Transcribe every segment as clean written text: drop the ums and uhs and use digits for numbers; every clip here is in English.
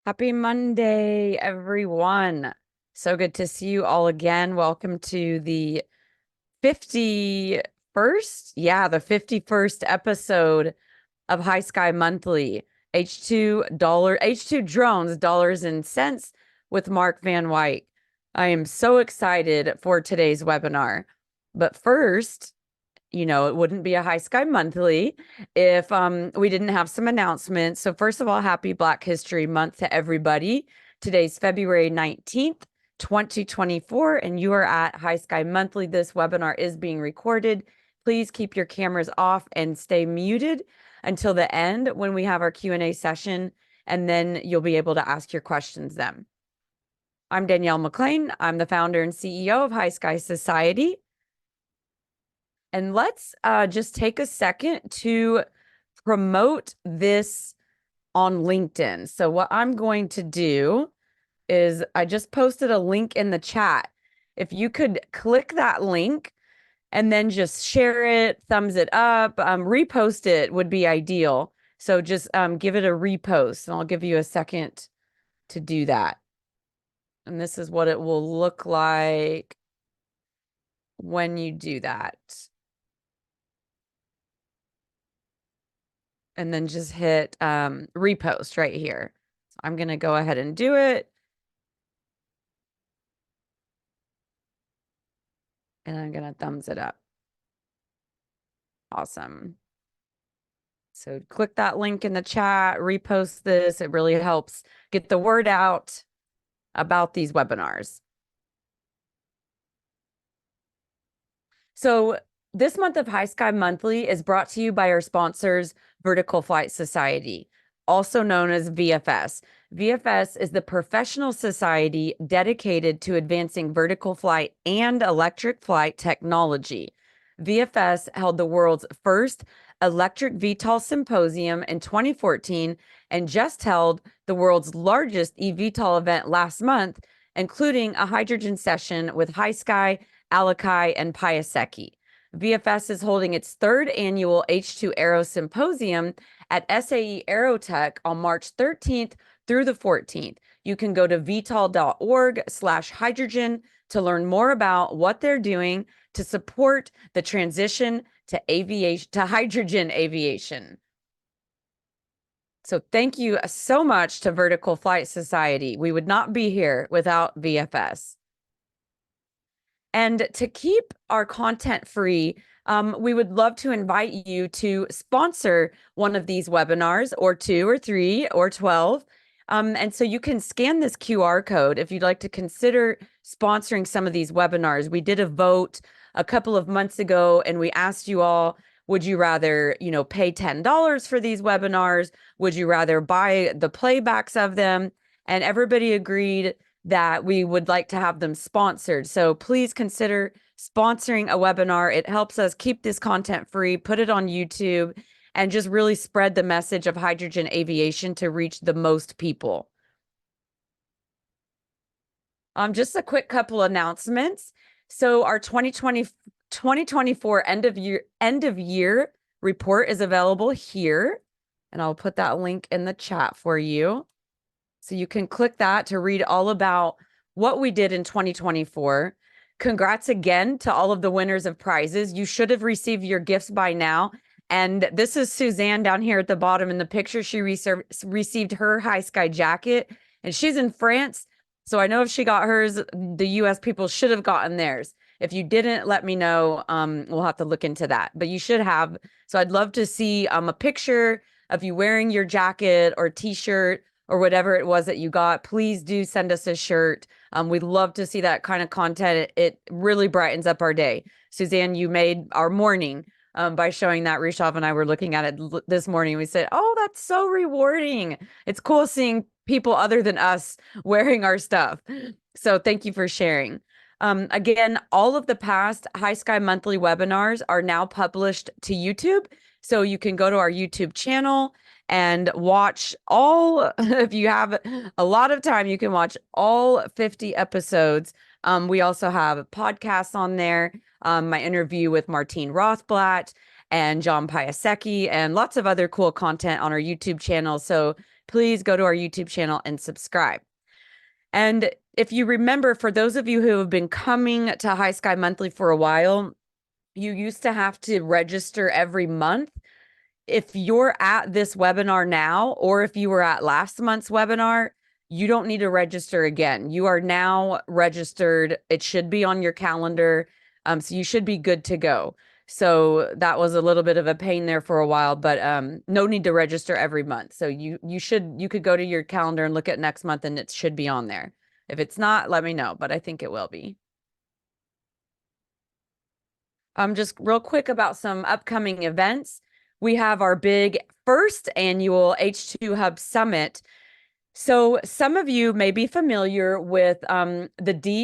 Happy Monday, everyone. So good to see you all again. Welcome to the 51st, the 51st episode of High Sky Monthly, H2 drones, dollars and cents with Mark Van White. I am so excited for today's webinar. But first, it wouldn't be a High Sky Monthly if we didn't have some announcements. So first of all, happy Black History Month to everybody. Today's February 19th, 2024, and you are at High Sky Monthly. This webinar is being recorded. Please keep your cameras off and stay muted until the end when we have our Q&A session, and then you'll be able to ask your questions then. I'm Danielle McLean. I'm the founder and CEO of High Sky Society. And let's just take a second to promote this on LinkedIn. So what I'm going to do is I just posted a link in the chat. If you could click that link and then just share it, thumbs it up, repost it would be ideal. So just give it a repost, and I'll give you a second to do that. And this is what it will look like when you do that. And then just hit repost right here. So I'm going to go ahead and do it. And I'm going to thumbs it up. Awesome. So click that link in the chat, repost this. It really helps get the word out about these webinars. So this month of High Sky Monthly is brought to you by our sponsors, Vertical Flight Society, also known as VFS. VFS is the professional society dedicated to advancing vertical flight and electric flight technology. VFS held the world's first electric VTOL symposium in 2014 and just held the world's largest eVTOL event last month, including a hydrogen session with High Sky, Alakai, and Piasecki. VFS is holding its third annual H2 Aero Symposium at SAE Aerotech on March 13th through the 14th. You can go to vtol.org/hydrogen to learn more about what they're doing to support the transition to aviation, to hydrogen aviation. So thank you so much to Vertical Flight Society. We would not be here without VFS. And to keep our content free, we would love to invite you to sponsor one of these webinars, or 2 or 3 or 12. And so you can scan this QR code if you'd like to consider sponsoring some of these webinars. We did a vote a couple of months ago, and we asked you all, would you rather, pay $10 for these webinars? Would you rather buy the playbacks of them? And everybody agreed that we would like to have them sponsored. So please consider sponsoring a webinar. It helps us keep this content free, put it on YouTube, and just really spread the message of hydrogen aviation to reach the most people. Just a quick couple announcements. So our 2024 end of year report is available here, and I'll put that link in the chat for you. So you can click that to read all about what we did in 2024. Congrats again to all of the winners of prizes. You should have received your gifts by now. And this is Suzanne down here at the bottom in the picture. She received her High Sky jacket, and she's in France. So I know if she got hers, the US people should have gotten theirs. If you didn't, let me know. We'll have to look into that. But you should have. So I'd love to see a picture of you wearing your jacket or t-shirt or whatever it was that you got. Please do send us a shirt. We'd love to see that kind of content. It really brightens up our day. Suzanne, you made our morning by showing that. Rishav and I were looking at it this morning. We said, oh, that's so rewarding. It's cool seeing people other than us wearing our stuff. So thank you for sharing. Again, all of the past High Sky Monthly webinars are now published to YouTube. So you can go to our YouTube channel and watch all, if you have a lot of time, you can watch all 50 episodes. We also have podcasts on there, my interview with Martine Rothblatt and John Piasecki, and lots of other cool content on our YouTube channel. So please go to our YouTube channel and subscribe. And if you remember, for those of you who have been coming to High Sky Monthly for a while, you used to have to register every month. If you're at this webinar now, or if you were at last month's webinar, you don't need to register again. You are now registered. It should be on your calendar. So you should be good to go. So that was a little bit of a pain there for a while, but no need to register every month. So you could go to your calendar and look at next month and it should be on there. If it's not, let me know, but I think it will be. Just real quick about some upcoming events. We have our big first annual H2 Hub Summit. So some of you may be familiar with the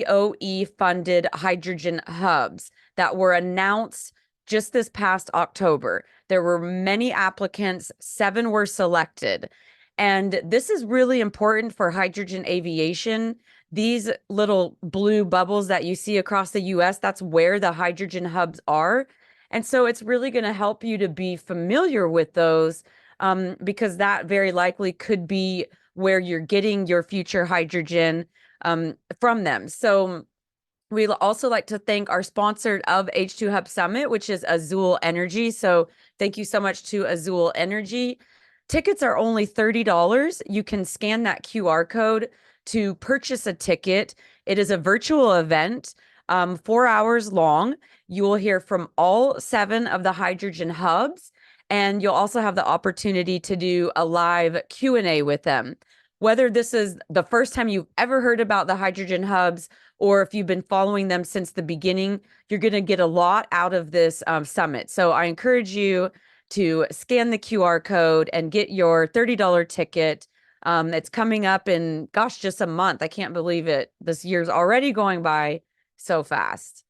DOE funded hydrogen hubs that were announced just this past October. There were many applicants, 7 were selected. And this is really important for hydrogen aviation. These little blue bubbles that you see across the US, that's where the hydrogen hubs are. And so it's really going to help you to be familiar with those because that very likely could be where you're getting your future hydrogen from them. So we'd also like to thank our sponsor of H2 Hub Summit, which is Azul Energy. So thank you so much to Azul Energy. Tickets are only $30. You can scan that QR code to purchase a ticket. It is a virtual event, 4 hours long. You will hear from all 7 of the hydrogen hubs, and you'll also have the opportunity to do a live Q&A with them. Whether this is the first time you've ever heard about the hydrogen hubs, or if you've been following them since the beginning, you're going to get a lot out of this summit. So I encourage you to scan the QR code and get your $30 ticket. It's coming up in, gosh, just a month. I can't believe it. This year's already going by so fast.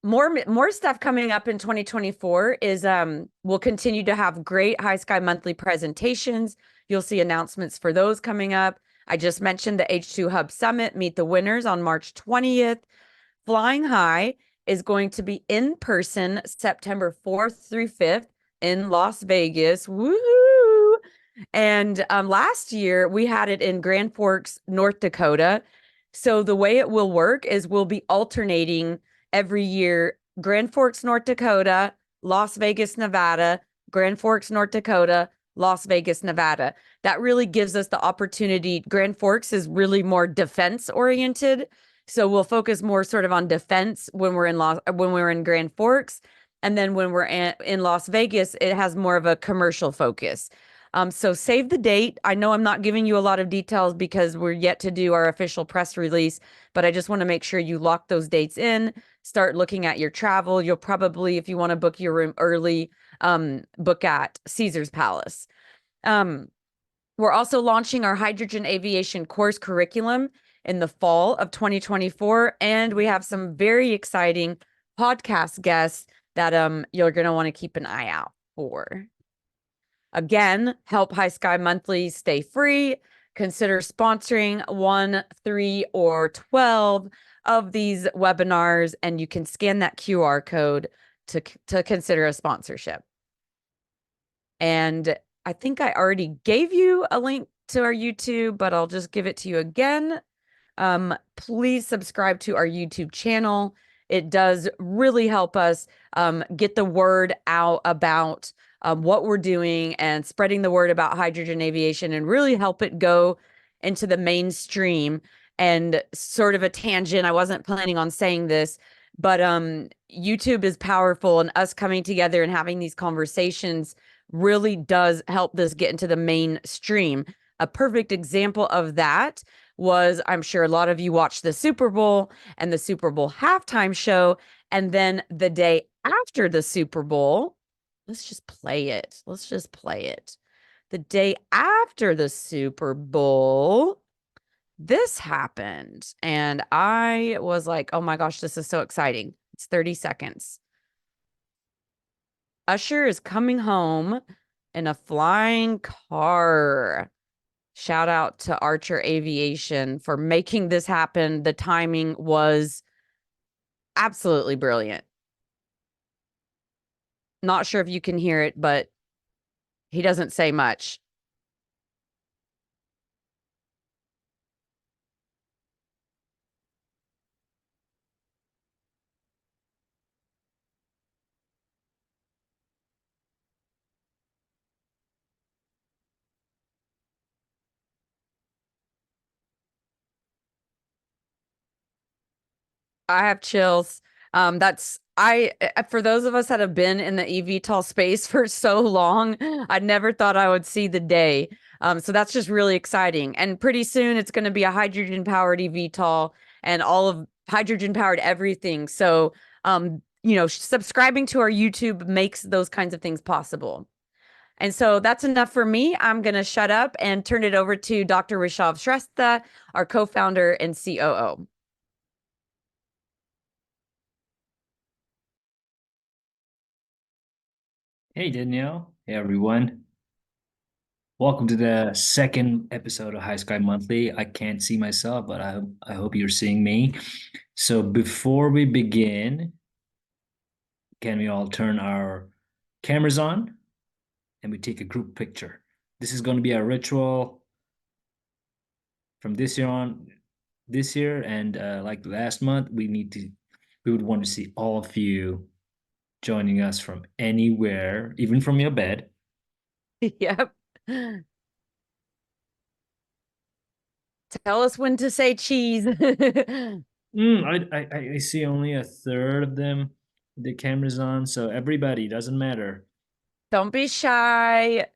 More stuff coming up in 2024 is we'll continue to have great High Sky Monthly presentations. You'll see announcements for those coming up. I just mentioned the H2 Hub Summit, Meet the Winners on March 20th. Flying High is going to be in person September 4th through 5th in Las Vegas. Woohoo! And last year we had it in Grand Forks, North Dakota. So the way it will work is we'll be alternating every year: Grand Forks, North Dakota, Las Vegas, Nevada, Grand Forks, North Dakota, Las Vegas, Nevada. That really gives us the opportunity. Grand Forks is really more defense oriented. So we'll focus more sort of on defense when we're in Grand Forks. And then when we're in Las Vegas, it has more of a commercial focus. So save the date. I know I'm not giving you a lot of details because we're yet to do our official press release, but I just want to make sure you lock those dates in, start looking at your travel. You'll probably, if you want to book your room early, book at Caesar's Palace. We're also launching our hydrogen aviation course curriculum in the fall of 2024, and we have some very exciting podcast guests that you're going to want to keep an eye out for. Again, help High Sky Monthly stay free. Consider sponsoring 1, 3, or 12 of these webinars, and you can scan that QR code to consider a sponsorship. And I think I already gave you a link to our YouTube, but I'll just give it to you again. Please subscribe to our YouTube channel. It does really help us get the word out about what we're doing and spreading the word about hydrogen aviation, and really help it go into the mainstream. And sort of a tangent, I wasn't planning on saying this, but YouTube is powerful, and us coming together and having these conversations really does help this get into the mainstream. A perfect example of that was, I'm sure a lot of you watched the Super Bowl and the Super Bowl halftime show. And then the day after the Super Bowl, let's just play it. Let's just play it. The day after the Super Bowl, this happened. And I was like, oh my gosh, this is so exciting. It's 30 seconds. Usher is coming home in a flying car. Shout out to Archer Aviation for making this happen. The timing was absolutely brilliant. Not sure if you can hear it, but He doesn't say much. I have chills. That's I for those of us that have been in the eVTOL space for so long, I never thought I would see the day. So that's just really exciting. And pretty soon it's going to be a hydrogen powered eVTOL and all of hydrogen powered everything. So subscribing to our YouTube makes those kinds of things possible. And so that's enough for me. I'm going to shut up and turn it over to Dr. Rishav Shrestha, our co-founder and COO. Hey Danielle, hey everyone. Welcome to the second episode of High Sky Monthly. I can't see myself, but I hope you're seeing me. So before we begin, can we all turn our cameras on and we take a group picture? This is going to be a ritual from this year on, this year, and like last month, we would want to see all of you joining us from anywhere, even from your bed. Yep. Tell us when to say cheese. I see only a third of them. The camera's on, so everybody doesn't matter. Don't be shy.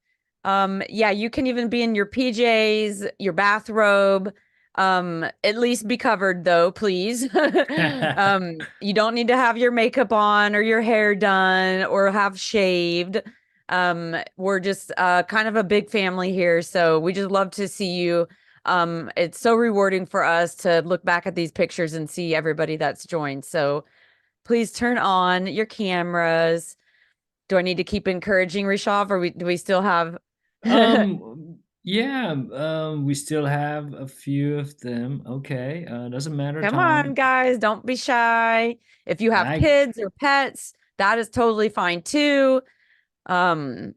Yeah, you can even be in your PJs, your bathrobe. At least be covered though, please. You don't need to have your makeup on or your hair done or have shaved. We're just kind of a big family here, so we just love to see you. It's so rewarding for us to look back at these pictures and see everybody that's joined. So please turn on your cameras. Do I need to keep encouraging Rishav, or do we still have? Yeah, we still have a few of them. Okay, doesn't matter, Come on, Tom. guys, don't be shy. If you have I kids or pets, that is totally fine too. Um,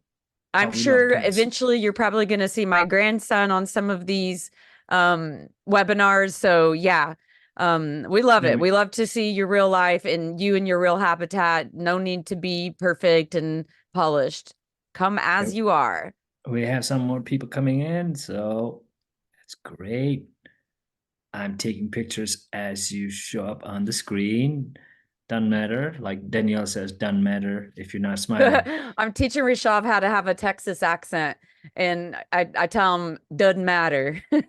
I'm oh, we love sure pets. eventually you're probably going to see my grandson on some of these webinars. So yeah, we love Yeah, it. We love to see your real life and you in your real habitat. No need to be perfect and polished. Come yeah, as you are. we have some more people coming in, so that's great. I'm taking pictures as you show up on the screen. Doesn't matter. Like Danielle says, doesn't matter if you're not smiling. I'm teaching Rishav how to have a Texas accent, and I tell him doesn't matter. All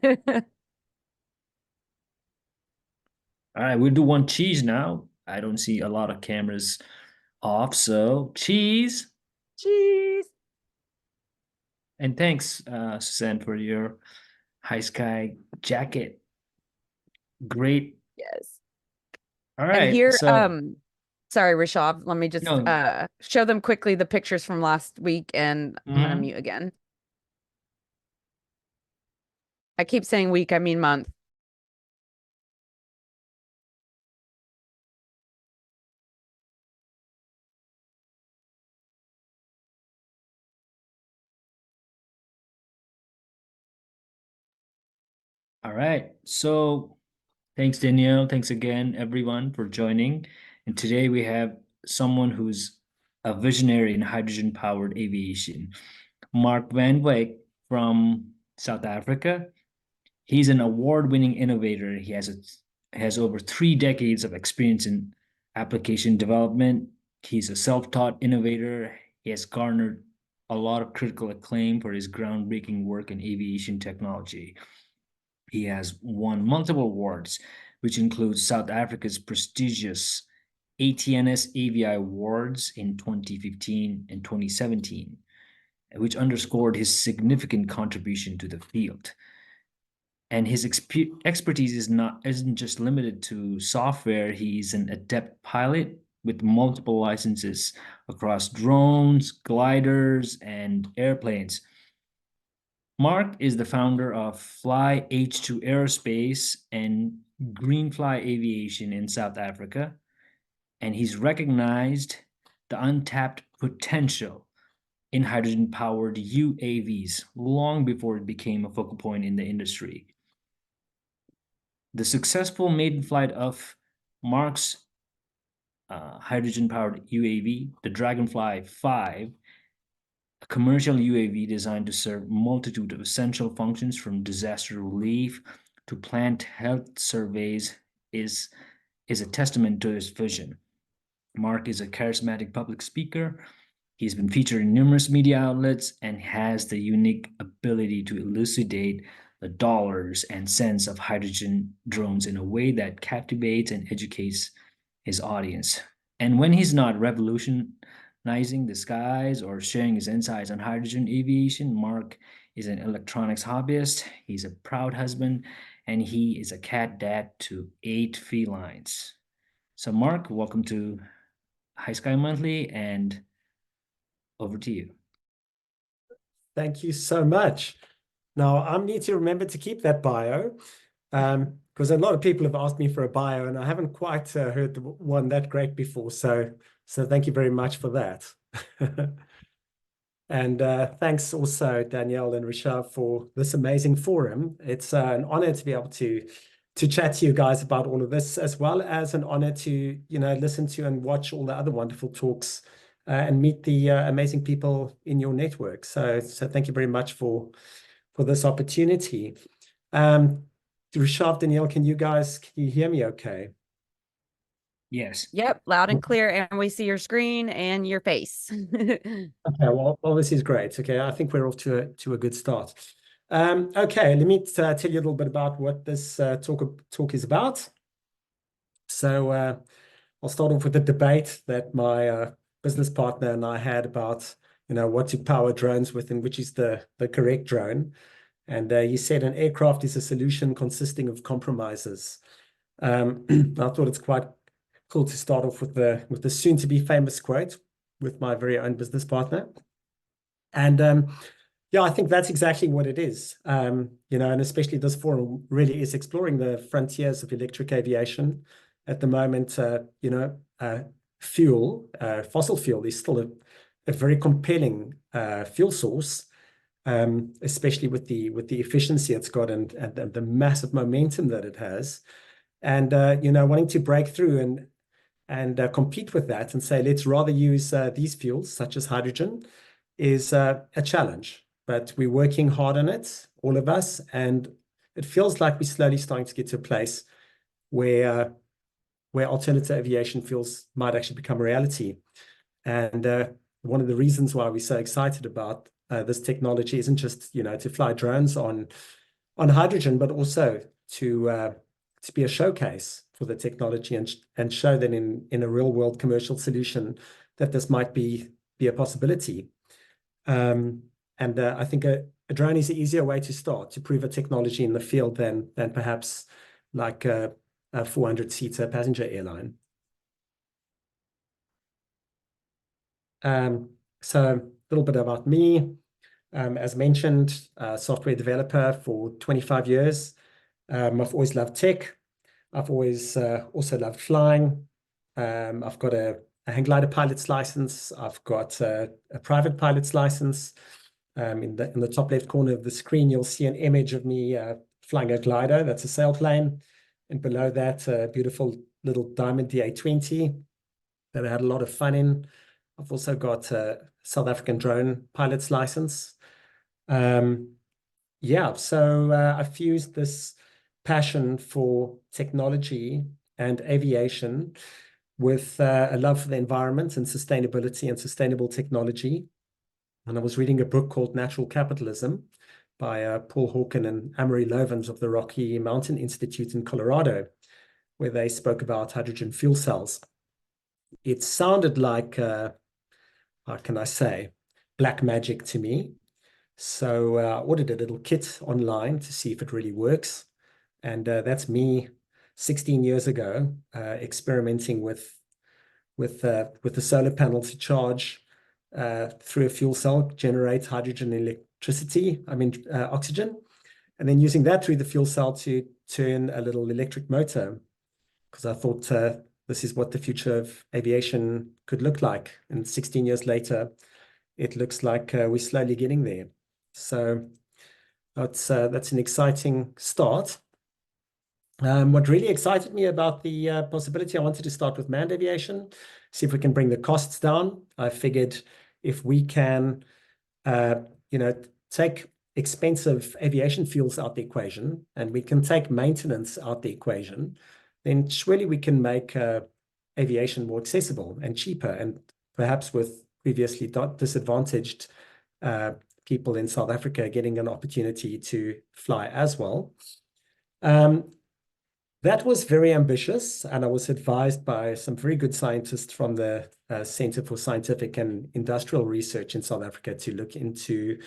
right, we'll do one cheese now. I don't see a lot of cameras off, so cheese. Jeez. And thanks, Suzanne, for your high sky jacket. Great. Yes. All And right, here, so sorry, Rishav, let me just no, show them quickly the pictures from last week, and I'm gonna mhm. mute again. I keep saying week, I mean month. All right. So thanks, Danielle. Thanks again, everyone, for joining. And today we have someone who's a visionary in hydrogen-powered aviation, Mark Van Wyk from South Africa. He's an award-winning innovator. Has over 3 decades of experience in application development. He's a self-taught innovator. He has garnered a lot of critical acclaim for his groundbreaking work in aviation technology. He has won multiple awards, which includes South Africa's prestigious ATNS AVI Awards in 2015 and 2017, which underscored his significant contribution to the field. And his expertise isn't just limited to software. He's an adept pilot with multiple licenses across drones, gliders, and airplanes. Mark is the founder of FLYH2 Aerospace and Greenfly Aviation in South Africa, and he's recognized the untapped potential in hydrogen-powered UAVs long before it became a focal point in the industry. The successful maiden flight of Mark's hydrogen-powered UAV, the Dragonfly 5, a commercial UAV designed to serve multitude of essential functions from disaster relief to plant health surveys, is a testament to his vision. Mark is a charismatic public speaker. He's been featured in numerous media outlets and has the unique ability to elucidate the dollars and cents of hydrogen drones in a way that captivates and educates his audience. And when he's not revolutionizing the skies or sharing his insights on hydrogen aviation, Mark is an electronics hobbyist. He's a proud husband, and he is a cat dad to 8 felines. So, Mark, welcome to High Sky Monthly, and over to you. Thank you so much. Now, I need to remember to keep that bio because a lot of people have asked me for a bio, and I haven't quite heard one that great before. So thank you very much for that. And thanks also, Danielle and Rishabh, for this amazing forum. It's an honor to be able to chat to you guys about all of this, as well as an honor to listen to and watch all the other wonderful talks and meet the amazing people in your network. So thank you very much for this opportunity. Rishabh, Danielle, can you hear me okay? Yes. Yep, loud and clear, and we see your screen and your face. Okay, well, this is great. Okay, I think we're off to a good start. Okay, let me tell you a little bit about what this talk is about. So I'll start off with the debate that my business partner and I had about what to power drones with and which is the correct drone. And he said an aircraft is a solution consisting of compromises. I thought it's quite cool to start off with the soon-to-be famous quote with my very own business partner. And yeah, I think that's exactly what it is. And especially this forum really is exploring the frontiers of electric aviation. At the moment, fossil fuel is still a very compelling fuel source, especially with the efficiency it's got and the massive momentum that it has. And wanting to break through and compete with that and say, let's rather use these fuels, such as hydrogen, is a challenge. But we're working hard on it, all of us, and it feels like we're slowly starting to get to a place where alternative aviation fuels might actually become a reality. And one of the reasons why we're so excited about this technology isn't just to fly drones on hydrogen, but also to be a showcase for the technology and show that in a real world commercial solution that this might be a possibility. And I think a drone is an easier way to start to prove a technology in the field than perhaps like a 400-seater passenger airline. So a little bit about me. As mentioned, software developer for 25 years. I've always loved tech. I've always also loved flying. I've got a hang glider pilot's license. I've got a private pilot's license. In the top left corner of the screen, you'll see an image of me flying a glider. That's a sailplane. And below that, a beautiful little Diamond DA20 that I had a lot of fun in. I've also got a South African drone pilot's license. Yeah, so I fused this passion for technology and aviation with a love for the environment and sustainability and sustainable technology. And I was reading a book called Natural Capitalism by Paul Hawken and Amory Lovins of the Rocky Mountain Institute in Colorado, where they spoke about hydrogen fuel cells. It sounded like, how can I say, black magic to me. So I ordered a little kit online to see if it really works. And that's me 16 years ago, experimenting with the solar panel to charge through a fuel cell, generate hydrogen oxygen, and then using that through the fuel cell to turn a little electric motor, because I thought this is what the future of aviation could look like. And 16 years later, it looks like we're slowly getting there. So that's an exciting start. What really excited me about the possibility, I wanted to start with manned aviation, see if we can bring the costs down. I figured if we can, take expensive aviation fuels out the equation, and we can take maintenance out the equation, then surely we can make aviation more accessible and cheaper, and perhaps with previously disadvantaged people in South Africa getting an opportunity to fly as well. That was very ambitious, and I was advised by some very good scientists from the Center for Scientific and Industrial Research in South Africa to look into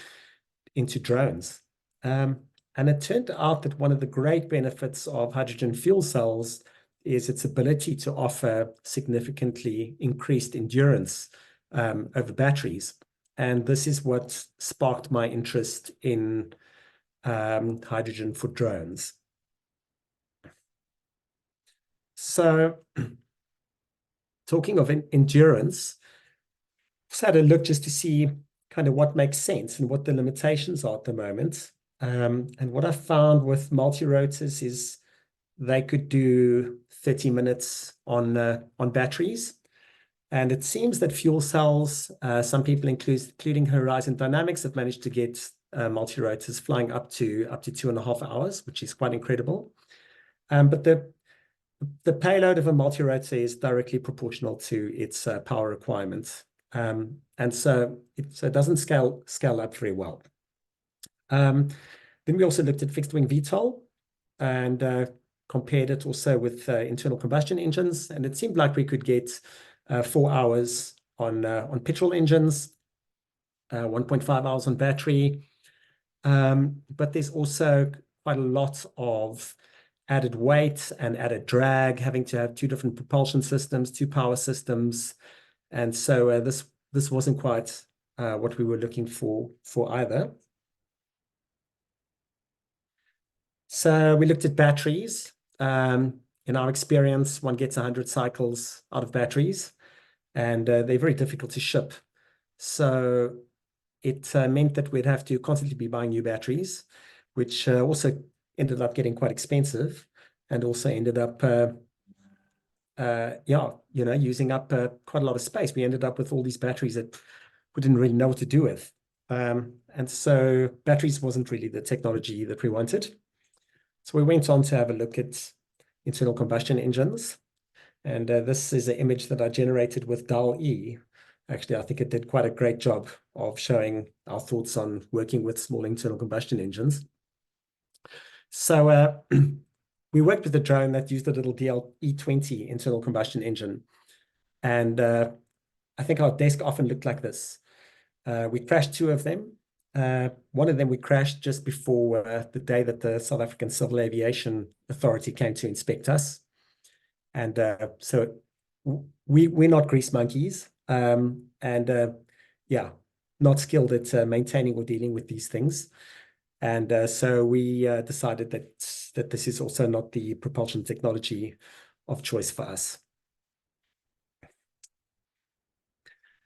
drones. And it turned out that one of the great benefits of hydrogen fuel cells is its ability to offer significantly increased endurance over batteries. And this is what sparked my interest in hydrogen for drones. So talking of endurance, just had a look just to see kind of what makes sense and what the limitations are at the moment. And what I found with multi-rotors is they could do 30 minutes on batteries. And it seems that fuel cells, some people, including Horizon Dynamics, have managed to get multi-rotors flying up to 2.5 hours, which is quite incredible. But the payload of a multi-rotor is directly proportional to its power requirements. And so it doesn't scale up very well. Then we also looked at fixed wing VTOL and compared it also with internal combustion engines. And it seemed like we could get 4 hours on petrol engines, 1.5 hours on battery. But there's also quite a lot of added weight and added drag, having to have 2 different propulsion systems, 2 power systems. And so this wasn't quite what we were looking for either. So we looked at batteries. In our experience, one gets 100 cycles out of batteries, and they're very difficult to ship. So it meant that we'd have to constantly be buying new batteries, which also ended up getting quite expensive, and also ended up, using up quite a lot of space. We ended up with all these batteries that we didn't really know what to do with. And so batteries wasn't really the technology that we wanted. So we went on to have a look at internal combustion engines. And this is an image that I generated with DAL-E. Actually, I think it did quite a great job of showing our thoughts on working with small internal combustion engines. So we worked with a drone that used a little DL-E20 internal combustion engine. And I think our desk often looked like this. We crashed 2 of them. One of them we crashed just before the day that the South African Civil Aviation Authority came to inspect us. And so we're not grease monkeys. Not skilled at maintaining or dealing with these things. And so we decided that this is also not the propulsion technology of choice for us.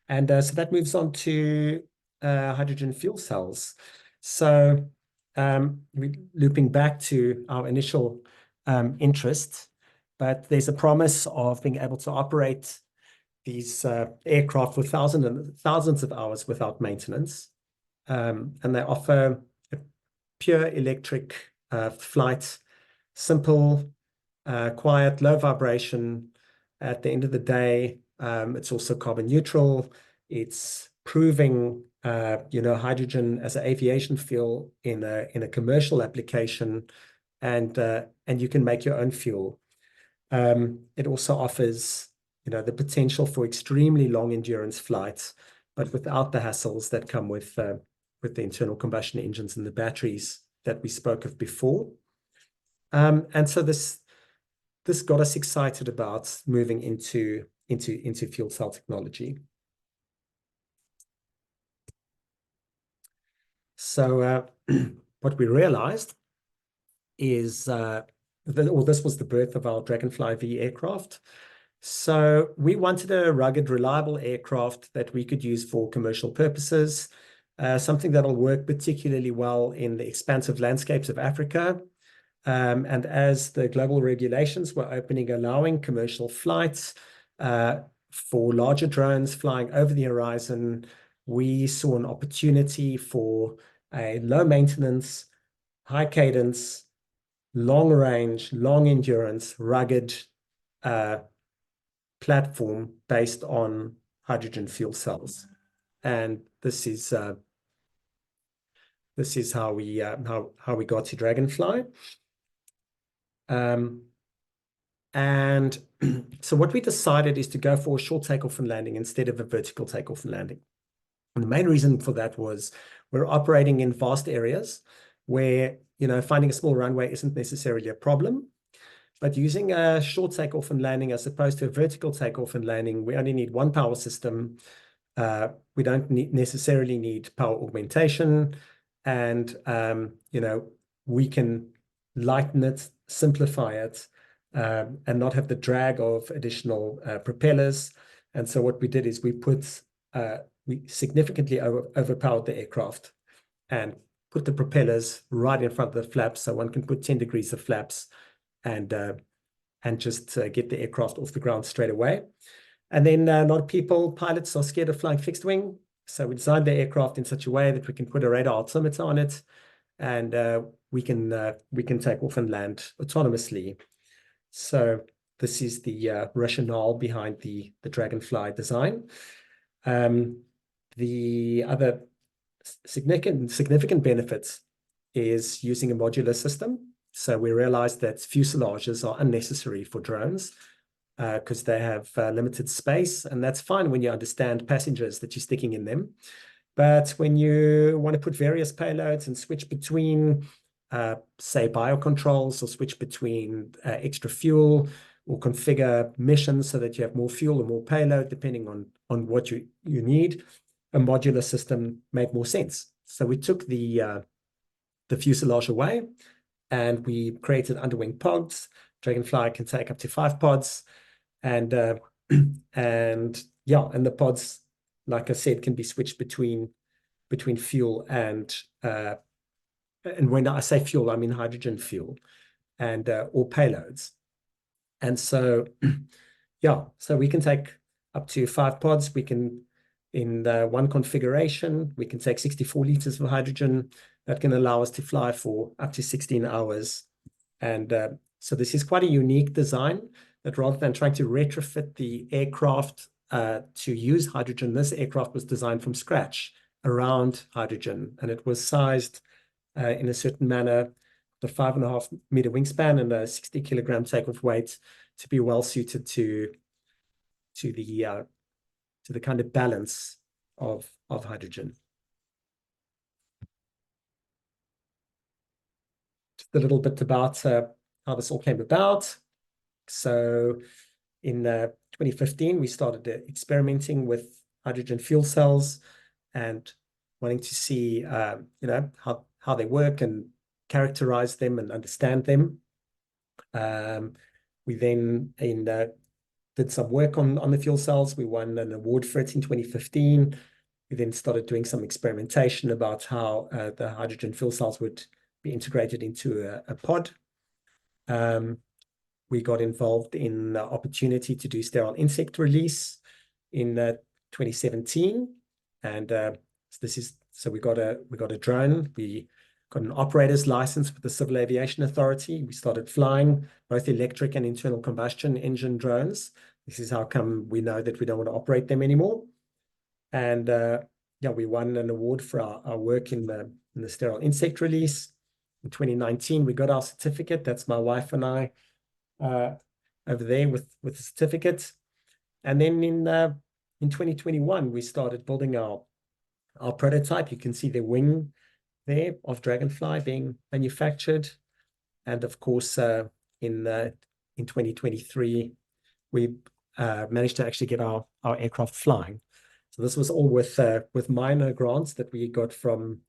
And so that moves on to hydrogen fuel cells. So looping back to our initial interest, but there's a promise of being able to operate these aircraft for thousands and thousands of hours without maintenance. And they offer a pure electric flight, simple, quiet, low vibration. At the end of the day, it's also carbon neutral. It's proving, hydrogen as an aviation fuel in a commercial application, and you can make your own fuel. It also offers, the potential for extremely long endurance flights, but without the hassles that come with the internal combustion engines and the batteries that we spoke of before. And so this got us excited about moving into fuel cell technology. So what we realized is this was the birth of our Dragonfly V aircraft. So we wanted a rugged, reliable aircraft that we could use for commercial purposes, something that'll work particularly well in the expansive landscapes of Africa. And as the global regulations were opening, allowing commercial flights for larger drones flying over the horizon, we saw an opportunity for a low maintenance, high cadence, long range, long endurance, rugged platform based on hydrogen fuel cells. And this is how we got to Dragonfly. And so what we decided is to go for a short takeoff and landing instead of a vertical takeoff and landing. And the main reason for that was we're operating in vast areas where, finding a small runway isn't necessarily a problem. But using a short takeoff and landing as opposed to a vertical takeoff and landing, we only need one power system. We don't necessarily need power augmentation. And, we can lighten it, simplify it, and not have the drag of additional propellers. And so what we did is we significantly overpowered the aircraft and put the propellers right in front of the flaps, so one can put 10 degrees of flaps and just get the aircraft off the ground straight away. And then a lot of pilots are scared of flying fixed wing. So we designed the aircraft in such a way that we can put a radar altimeter on it, and we can take off and land autonomously. So this is the rationale behind the Dragonfly design. The other significant benefits is using a modular system. So we realized that fuselages are unnecessary for drones because they have limited space, and that's fine when you understand passengers that you're sticking in them. But when you want to put various payloads and switch between, say, biocontrols, or switch between extra fuel, or configure missions so that you have more fuel or more payload, depending on what you need, a modular system made more sense. So we took the fuselage away, and we created underwing pods. Dragonfly can take up to 5 pods, and the pods, like I said, can be switched between fuel and when I say fuel, I mean hydrogen fuel, and or payloads. And so so we can take up to 5 pods. We can, in one configuration, we can take 64 liters of hydrogen. That can allow us to fly for up to 16 hours. And so this is quite a unique design, that rather than trying to retrofit the aircraft to use hydrogen, this aircraft was designed from scratch around hydrogen, and it was sized in a certain manner, the 5.5 meter wingspan and a 60 kilogram takeoff weight, to be well suited to the kind of balance of hydrogen. Just a little bit about how this all came about. So in 2015, we started experimenting with hydrogen fuel cells and wanting to see, how they work and characterize them and understand them. We then did some work on the fuel cells. We won an award for it in 2015. We then started doing some experimentation about how the hydrogen fuel cells would be integrated into a pod. We got involved in the opportunity to do sterile insect release in 2017, and so we got a drone. We got an operator's license with the Civil Aviation Authority. We started flying both electric and internal combustion engine drones. This is how come we know that we don't want to operate them anymore. And we won an award for our work in the sterile insect release. In 2019, we got our certificate. That's my wife and I over there with the certificate. And then in 2021, we started building our prototype. You can see the wing there of Dragonfly being manufactured. And of course, in 2023, we managed to actually get our aircraft flying. So this was all with minor grants that we got from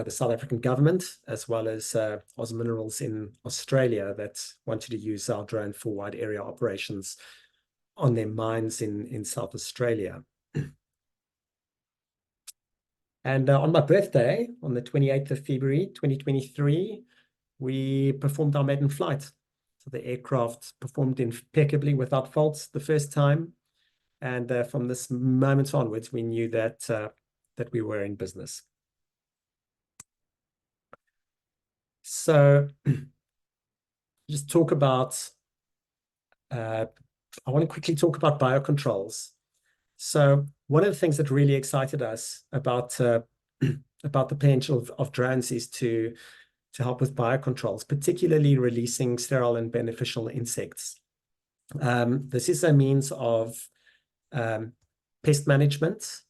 the South African government, as well as Oz Minerals in Australia, that wanted to use our drone for wide area operations on their mines in South Australia. And on my birthday, on the 28th of February, 2023, we performed our maiden flight. So the aircraft performed impeccably without faults the first time. And from this moment onwards, we knew that, that we were in business. So just talk about, I want to quickly talk about biocontrols. So one of the things that really excited us about the potential of drones is to help with biocontrols, particularly releasing sterile and beneficial insects. This is a means of pest management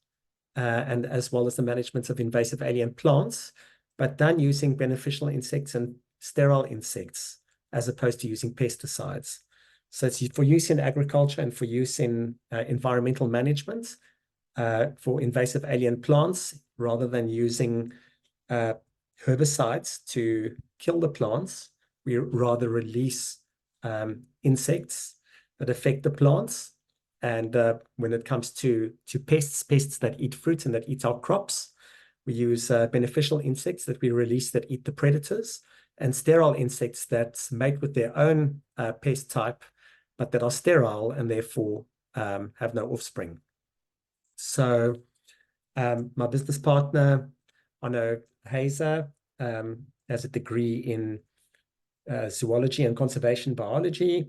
and as well as the management of invasive alien plants, but done using beneficial insects and sterile insects as opposed to using pesticides. So it's for use in agriculture and for use in environmental management for invasive alien plants, rather than using herbicides to kill the plants. We rather release insects that affect the plants. And when it comes to pests that eat fruit and that eat our crops, we use beneficial insects that we release that eat the predators, and sterile insects that mate with their own pest type, but that are sterile and therefore have no offspring. So my business partner, Arno Hazer, has a degree in zoology and conservation biology,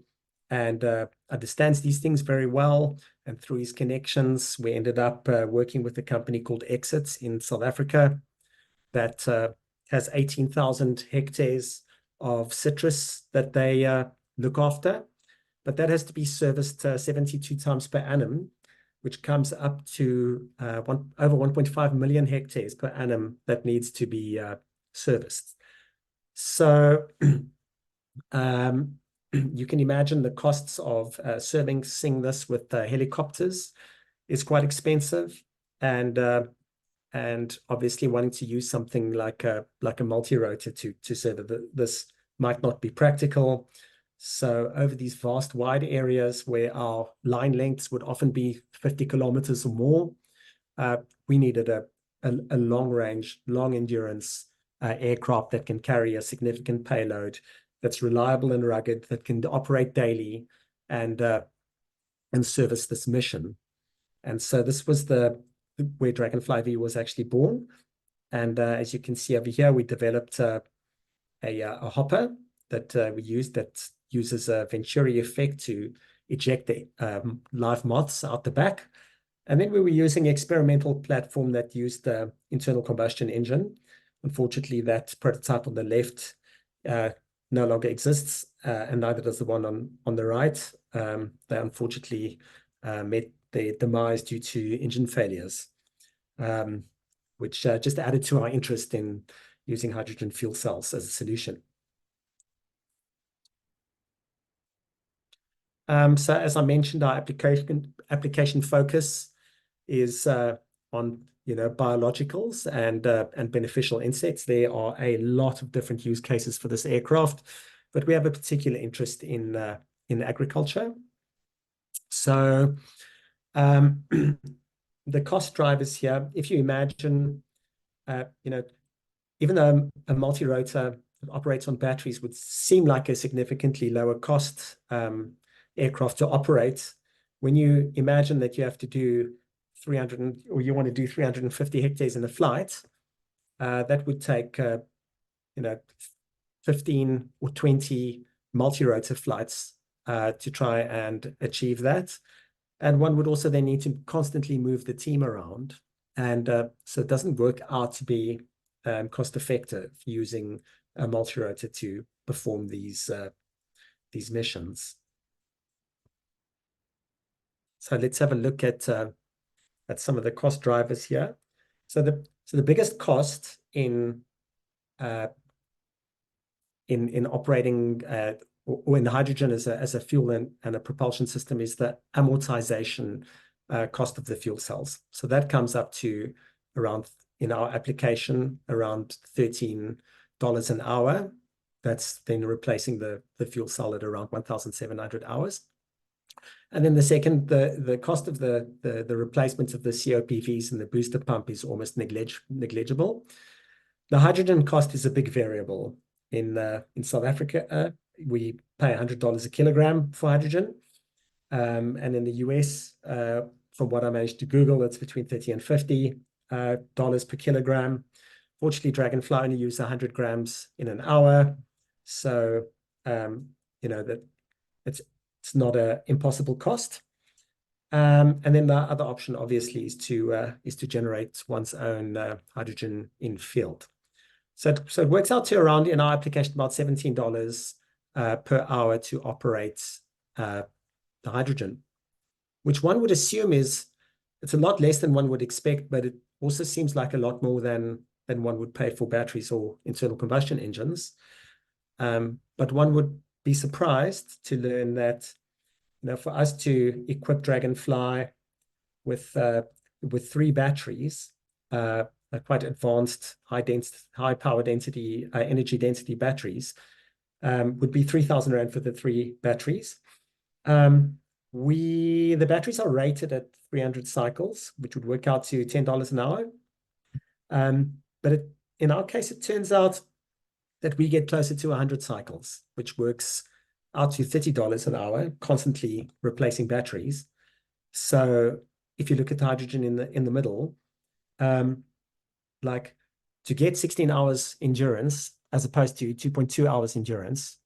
and understands these things very well. And through his connections, we ended up working with a company called Exits in South Africa that has 18,000 hectares of citrus that they look after. But that has to be serviced 72 times per annum, which comes up to over 1.5 million hectares per annum that needs to be serviced. So you can imagine the costs of servicing this with helicopters is quite expensive, and obviously wanting to use something like a multi-rotor to serve this might not be practical. So over these vast wide areas where our line lengths would often be 50 kilometers or more, we needed a long range, long endurance aircraft that can carry a significant payload, that's reliable and rugged, that can operate daily and service this mission. And so this was where Dragonfly V was actually born. And as you can see over here, we developed a hopper that we used that uses a Venturi effect to eject the live moths out the back. And then we were using an experimental platform that used the internal combustion engine. Unfortunately, that prototype on the left no longer exists, and neither does the one on the right. They unfortunately met their demise due to engine failures, which just added to our interest in using hydrogen fuel cells as a solution. So as I mentioned, our application focus is on biologicals and beneficial insects. There are a lot of different use cases for this aircraft, but we have a particular interest in agriculture. So the cost drivers here, if you imagine, even though a multi-rotor that operates on batteries would seem like a significantly lower cost aircraft to operate, when you imagine that you have to do 300, or you want to do 350 hectares in a flight, that would take 15 or 20 multi-rotor flights to try and achieve that. And one would also then need to constantly move the team around, and so it doesn't work out to be cost effective using a multi-rotor to perform these missions. So let's have a look at some of the cost drivers here. So the biggest cost in operating or in hydrogen as a fuel and a propulsion system is the amortization cost of the fuel cells. So that comes up to around, in our application, around $13 an hour. That's then replacing the fuel cell at around 1,700 hours. And then the second, the cost of the replacement of the COPVs and the booster pump is almost negligible. The hydrogen cost is a big variable. In South Africa, we pay $100 a kilogram for hydrogen. And in the US, from what I managed to Google, it's between $30 and $50 per kilogram. Fortunately, Dragonfly only uses 100 grams in an hour. So, that it's not an impossible cost. And then the other option, obviously, is to generate one's own hydrogen in field. So it works out to around, in our application, about $17 per hour to operate the hydrogen, which one would assume it's a lot less than one would expect, but it also seems like a lot more than one would pay for batteries or internal combustion engines. But one would be surprised to learn that, for us to equip Dragonfly with 3 batteries, quite advanced, high power density, energy density batteries, would be 3,000 Rand for the 3 batteries. The batteries are rated at 300 cycles, which would work out to $10 an hour. But in our case, it turns out that we get closer to 100 cycles, which works out to $30 an hour, constantly replacing batteries. So if you look at hydrogen in the middle, like to get 16 hours endurance as opposed to 2.2 hours endurance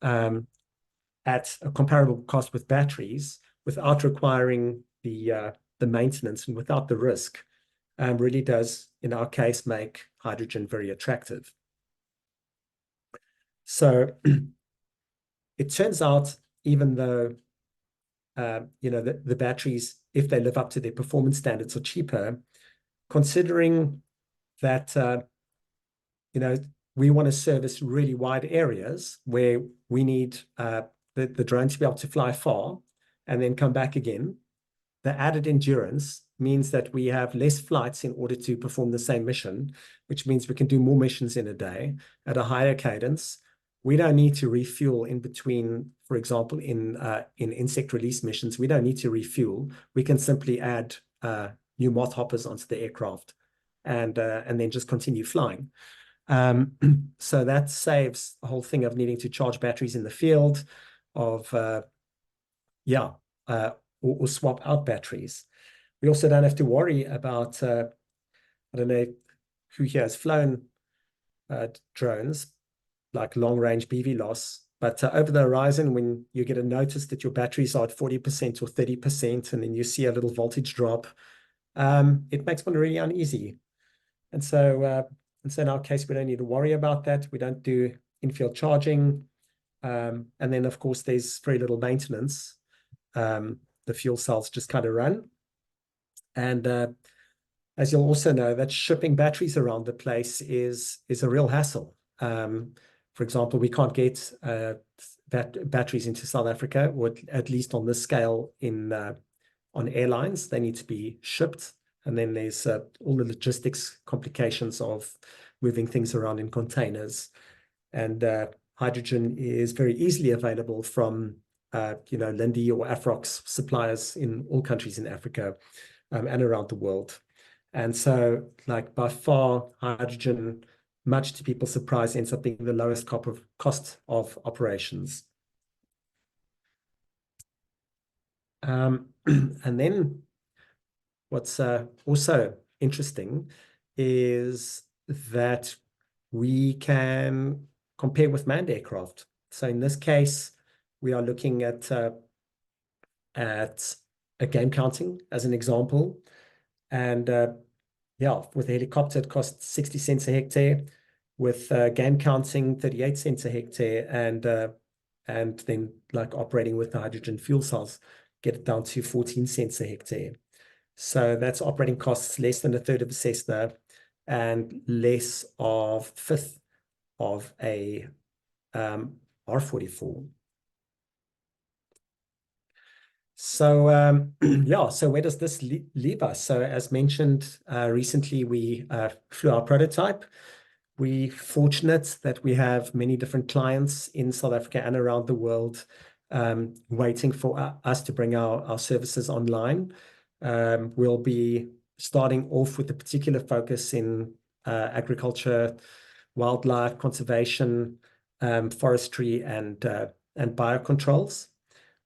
at a comparable cost with batteries, without requiring the maintenance and without the risk, really does, in our case, make hydrogen very attractive. So it turns out, even though the batteries, if they live up to their performance standards, are cheaper, considering that we want to service really wide areas where we need the drone to be able to fly far and then come back again. The added endurance means that we have less flights in order to perform the same mission, which means we can do more missions in a day at a higher cadence. We don't need to refuel in between. For example, in insect release missions, we don't need to refuel. We can simply add new moth hoppers onto the aircraft and then just continue flying. So that saves the whole thing of needing to charge batteries in the field, or swap out batteries. We also don't have to worry about, I don't know who here has flown drones, like long-range BV loss, but over the horizon, when you get a notice that your batteries are at 40% or 30%, and then you see a little voltage drop, it makes one really uneasy. And so in our case, we don't need to worry about that. We don't do in-field charging. And then, of course, there's very little maintenance. The fuel cells just kind of run. And as you'll also know, that shipping batteries around the place is a real hassle. For example, we can't get batteries into South Africa, or at least on this scale on airlines. They need to be shipped. And then there's all the logistics complications of moving things around in containers. And hydrogen is very easily available from Linde or Afrox suppliers in all countries in Africa and around the world. And so, like, by far, hydrogen, much to people's surprise, ends up being the lowest cost of operations. And then what's also interesting is that we can compare with manned aircraft. So in this case, we are looking at a game counting as an example. And with a helicopter, it costs 60 cents a hectare. With game counting, 38 cents a hectare. And then, like, operating with the hydrogen fuel cells, get it down to 14 cents a hectare. So that's operating costs less than a third of a Cessna and less of a fifth of a R44. So yeah, so where does this leave us? So as mentioned, recently we flew our prototype. We're fortunate that we have many different clients in South Africa and around the world waiting for us to bring our services online. We'll be starting off with a particular focus in agriculture, wildlife conservation, forestry, and biocontrols.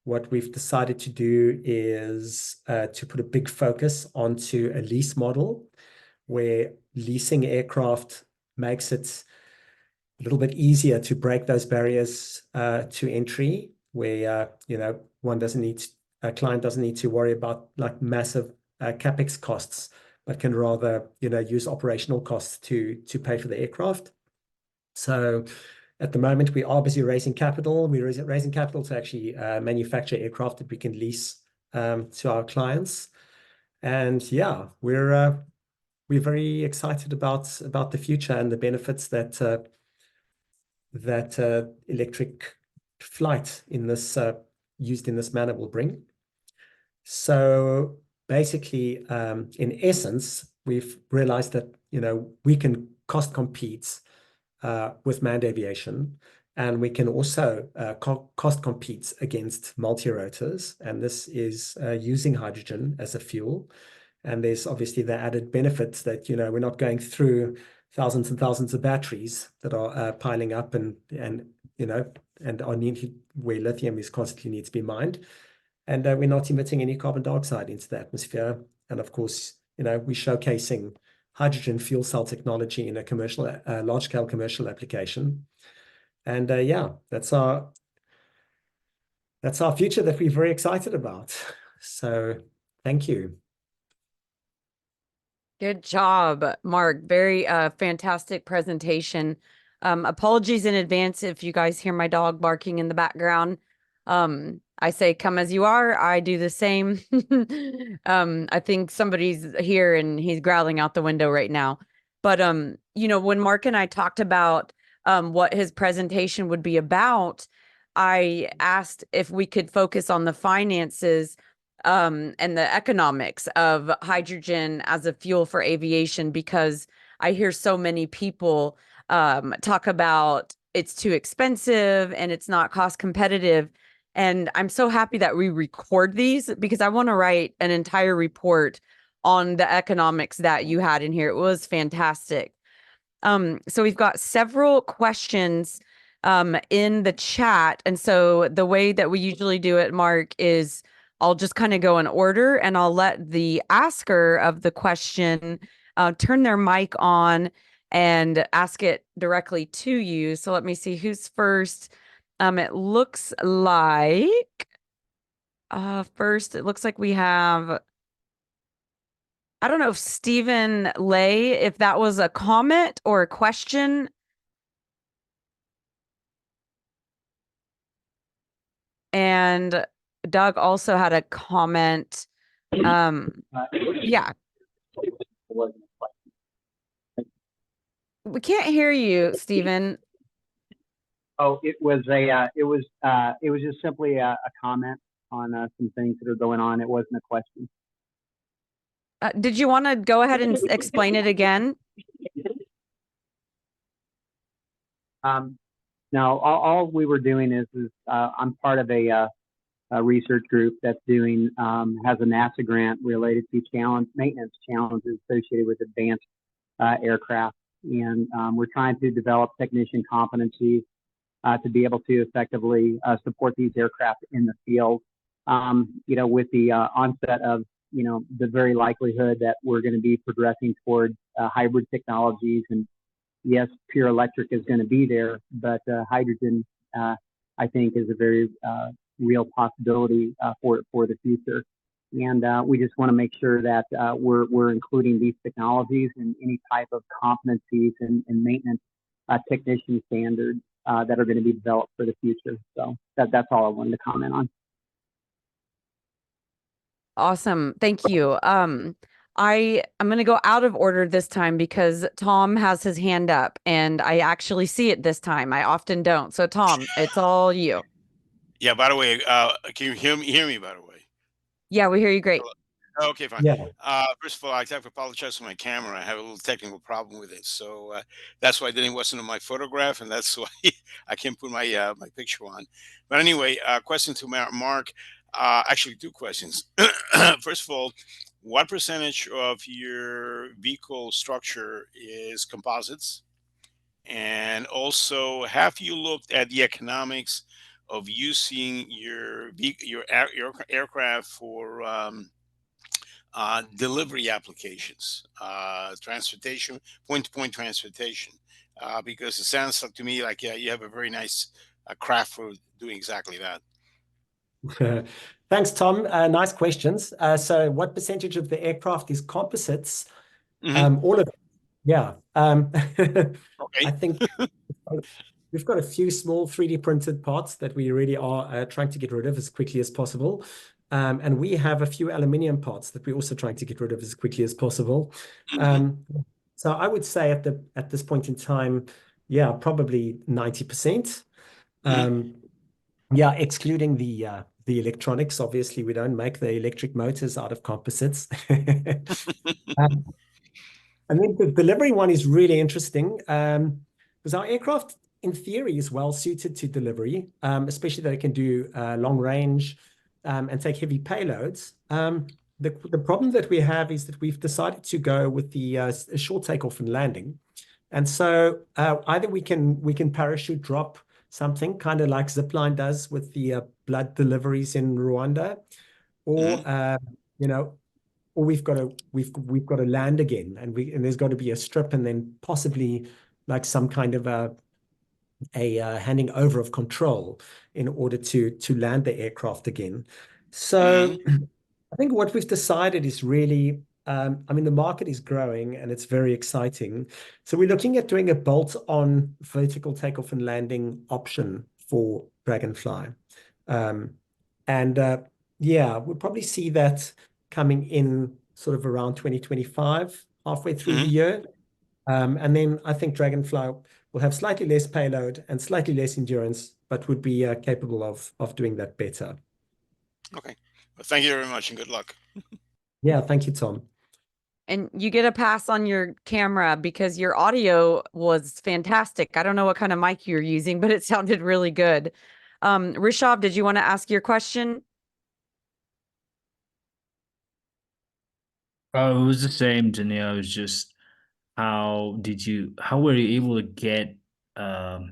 What we've decided to do is to put a big focus onto a lease model where leasing aircraft makes it a little bit easier to break those barriers to entry, where a client doesn't need to worry about like massive capex costs, but can rather use operational costs to pay for the aircraft. So at the moment, we are busy raising capital. We're raising capital to actually manufacture aircraft that we can lease to our clients. And yeah, we're very excited about the future and the benefits that electric flight used in this manner will bring. So basically, in essence, we've realized that we can cost compete with manned aviation, and we can also cost compete against multi-rotors, and this is using hydrogen as a fuel. And there's obviously the added benefits that we're not going through thousands and thousands of batteries that are piling up and are needed where lithium is constantly needs to be mined, and we're not emitting any carbon dioxide into the atmosphere. And of course, we're showcasing hydrogen fuel cell technology in a commercial, large-scale commercial application. And yeah, that's our future that we're very excited about. So thank you. Good job, Mark. Very fantastic presentation. Apologies in advance if you guys hear my dog barking in the background. I say come as you are. I do the same. I think somebody's here and he's growling out the window right now. But when Mark and I talked about what his presentation would be about, I asked if we could focus on the finances and the economics of hydrogen as a fuel for aviation, because I hear so many people talk about it's too expensive and it's not cost competitive. And I'm so happy that we record these, because I want to write an entire report on the economics that you had in here. It was fantastic. So we've got several questions in the chat. And so the way that we usually do it, Mark, is I'll just kind of go in order, and I'll let the asker of the question turn their mic on and ask it directly to you. So let me see who's first. It looks like first, it looks like we have, I don't know if Stephen Lay, if that was a comment or a question. And Doug also had a comment. Yeah. We can't hear you, Stephen. Oh, it was just simply a comment on some things that are going on. It wasn't a question. Did you want to go ahead and explain it again? No, all we were doing is I'm part of a research group that's doing has a NASA grant related to maintenance challenges associated with advanced aircraft, and we're trying to develop technician competencies to be able to effectively support these aircraft in the field. With the onset of the very likelihood that we're going to be progressing toward hybrid technologies, and yes, pure electric is going to be there, but hydrogen, I think, is a very real possibility for the future. And we just want to make sure that we're including these technologies in any type of competencies and maintenance technician standards that are going to be developed for the future. So that's all I wanted to comment on. Awesome. Thank you. I'm going to go out of order this time because Tom has his hand up and I actually see it this time. I often don't. So Tom, it's all you. Yeah, by the way, can you hear me, by the way? Yeah, we hear you great. Okay, fine. Yeah. First of all, I have to apologize for my camera. I have a little technical problem with it, so that's why it wasn't on my photograph, and that's why I can't put my my picture on. But anyway, question to Mark. Actually, two questions. First of all, what percentage of your vehicle structure is composites? And also, have you looked at the economics of using your aircraft for delivery applications, transportation, point-to-point transportation, because it sounds like to me like you have a very nice craft for doing exactly that. Thanks, Tom. Nice questions. So what percentage of the aircraft is composites? Mhm. All of it. Yeah. Okay. I think we've got a few small 3D printed parts that we really are trying to get rid of as quickly as possible. And we have a few aluminium parts that we're also trying to get rid of as quickly as possible. Mhm. So I would say at this point in time, yeah, probably 90%. Mhm. Yeah, excluding the electronics. Obviously, we don't make the electric motors out of composites. Um, and then the delivery one is really interesting because our aircraft, in theory, is well suited to delivery, especially that it can do long range and take heavy payloads. The problem that we have is that we've decided to go with the short takeoff and landing. And so either we can parachute drop something, kind of like Zipline does with the blood deliveries in Rwanda, or Mhm. you know, or we've got to land again, and there's got to be a strip, and then possibly like some kind of a handing over of control in order to land the aircraft again. So Mhm. I think what we've decided is really, I mean, the market is growing and it's very exciting. So we're looking at doing a bolt-on vertical takeoff and landing option for Dragonfly. Um, and yeah, we'll probably see that coming in sort of around 2025, halfway through the Mhm. year. And then I think Dragonfly will have slightly less payload and slightly less endurance, but would be capable of doing that better. Okay. Well, thank you very much, and good luck. Yeah, thank you, Tom. And you get a pass on your camera because your audio was fantastic. I don't know what kind of mic you're using, but it sounded really good. Rishabh, did you want to ask your question? Oh, it was the same, Danielle. It was just how were you able to get the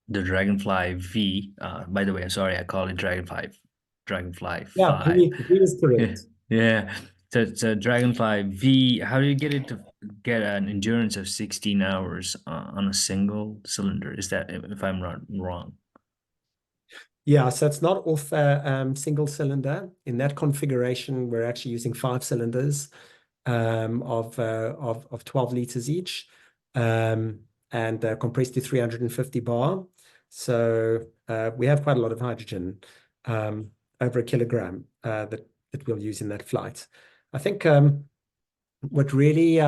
Dragonfly V? By the way, I'm sorry, I call it Dragonfly Yeah, 5. he is Yeah, correct. yeah. So it's a Dragonfly V. How do you get it to get an endurance of 16 hours on a single cylinder? Is that if I'm not wrong? Yeah, so it's not off single cylinder. In that configuration, we're actually using 5 cylinders of 12 liters each, and compressed to 350 bar. So we have quite a lot of hydrogen, over a kilogram, that we'll use in that flight. I think what really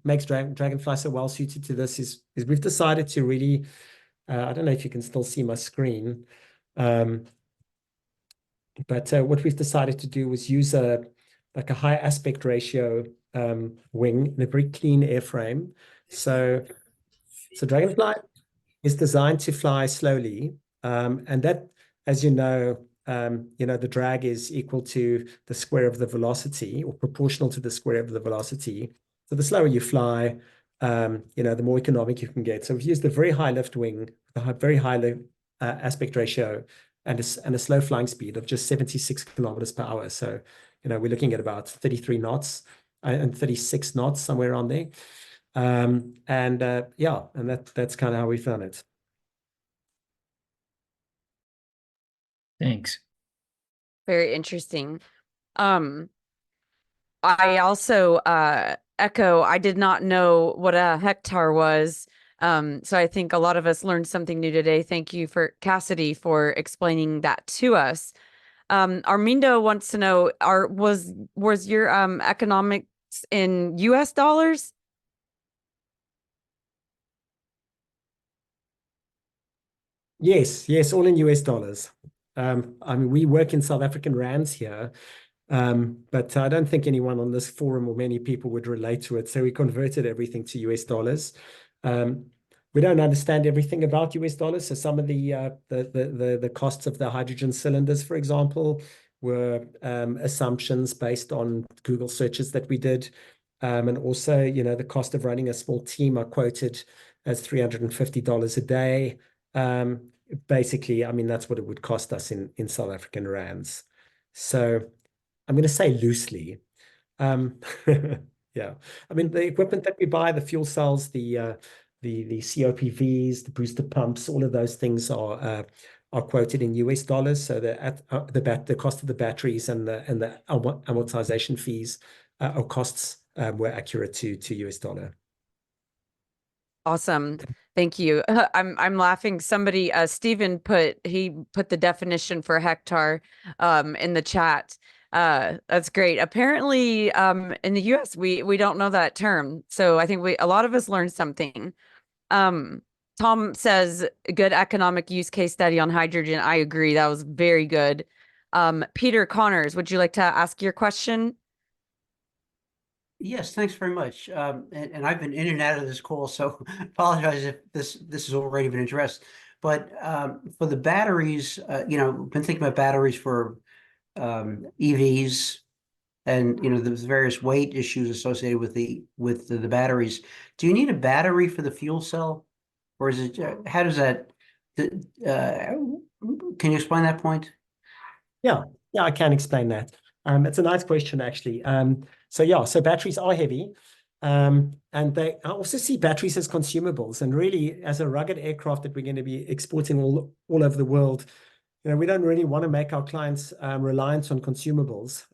makes Dragonfly so well suited to this is we've decided to really, I don't know if you can still see my screen, but what we've decided to do was use a high aspect ratio wing in a very clean airframe. So Dragonfly is designed to fly slowly, and that, as you know, the drag is equal to the square of the velocity, or proportional to the square of the velocity. So the slower you fly, the more economic you can get. So we've used a very high lift wing, a very high aspect ratio, and a slow flying speed of just 76 kilometers per hour. So, we're looking at about 33 knots and 36 knots, somewhere around there. Yeah, and that's kind of how we found it. Thanks. Very interesting. I also echo, I did not know what a hectare was. So I think a lot of us learned something new today. Thank you for Cassidy for explaining that to us. Armindo wants to know, was your economics in US dollars? Yes, all in US dollars. I mean, we work in South African rands here. But I don't think anyone on this forum or many people would relate to it. So we converted everything to US dollars. We don't understand everything about US dollars. So some of the costs of the hydrogen cylinders, for example, were assumptions based on Google searches that we did. And also, you know, the cost of running a small team are quoted as $350 a day. Basically, I mean, that's what it would cost us in South African rands. So I'm going to say loosely. Yeah, I mean, the equipment that we buy, the fuel cells, the COPVs, the booster pumps, all of those things are quoted in US dollars. So the cost of the batteries and the amortization fees or costs were accurate to US dollar. Awesome. Thank you. I'm laughing. Somebody, Stephen put the definition for hectare in the chat. That's great. Apparently, in the US, we don't know that term. So I think a lot of us learned something. Tom says, good economic use case study on hydrogen. I agree. That was very good. Peter Connors, would you like to ask your question? Yes, thanks very much. And I've been in and out of this call, so apologize if this has already been addressed. But for the batteries, you know, been thinking about batteries for EVs, and you know, there's various weight issues associated with the batteries. Do you need a battery for the fuel cell, or is it how does that? Can you explain that point? Yeah, I can explain that. It's a nice question, actually. So batteries are heavy, and I also see batteries as consumables. And really, as a rugged aircraft that we're going to be exporting all over the world, you know, we don't really want to make our clients reliant on consumables.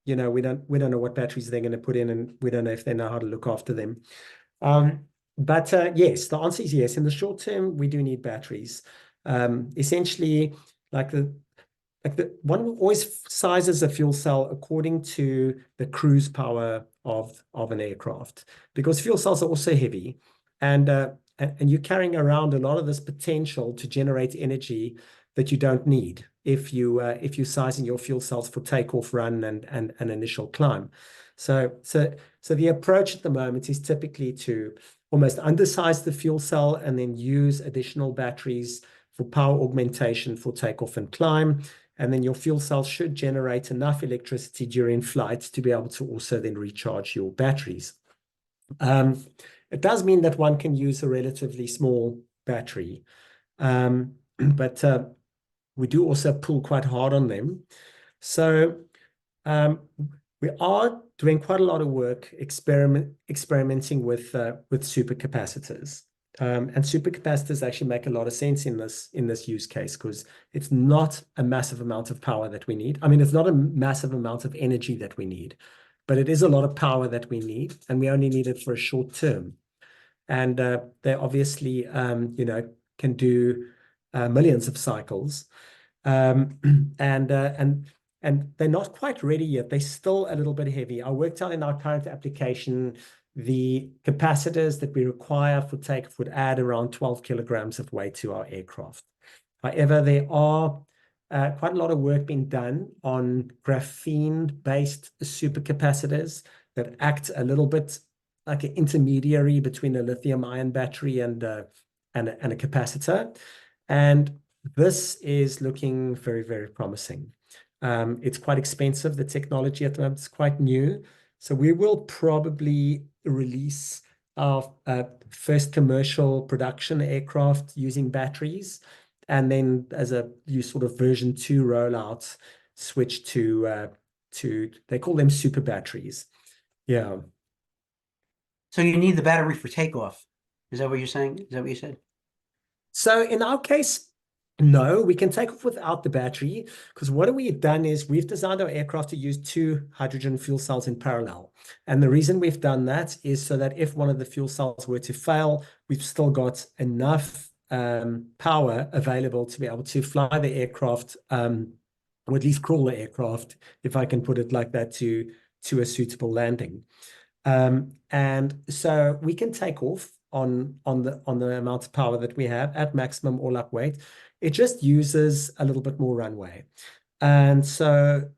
You know, we don't know what batteries they're going to put in, and we don't know if they know how to look after them. But yes, the answer is yes. In the short term, we do need batteries. Essentially, one always sizes a fuel cell according to the cruise power of an aircraft, because fuel cells are also heavy, and you're carrying around a lot of this potential to generate energy that you don't need if you're sizing your fuel cells for takeoff, run, and initial climb. So the approach at the moment is typically to almost undersize the fuel cell and then use additional batteries for power augmentation for takeoff and climb. And then your fuel cell should generate enough electricity during flight to be able to also then recharge your batteries. It does mean that one can use a relatively small battery, but we do also pull quite hard on them. So we are doing quite a lot of work experimenting with supercapacitors. And supercapacitors actually make a lot of sense in this use case, because it's not a massive amount of power that we need. I mean, it's not a massive amount of energy that we need, but it is a lot of power that we need, and we only need it for a short term. And they obviously, you know, can do millions of cycles, and they're not quite ready yet. They're still a little bit heavy. I worked out in our current application, the capacitors that we require for takeoff would add around 12 kilograms of weight to our aircraft. However, there are quite a lot of work being done on graphene-based supercapacitors that act a little bit like an intermediary between a lithium-ion battery and a capacitor. And this is looking very, very promising. It's quite expensive. The technology at the moment is quite new. So we will probably release our first commercial production aircraft using batteries, and then as a sort of version 2 rollout, switch to they call them super batteries. Yeah. So you need the battery for takeoff. Is that what you're saying? Is that what you said? So in our case, no, we can take off without the battery, because what we've done is we've designed our aircraft to use 2 hydrogen fuel cells in parallel. And the reason we've done that is so that if one of the fuel cells were to fail, we've still got enough power available to be able to fly the aircraft, or at least crawl the aircraft, if I can put it like that, to a suitable landing. And so we can take off on the amount of power that we have at maximum all-up weight. It just uses a little bit more runway. And so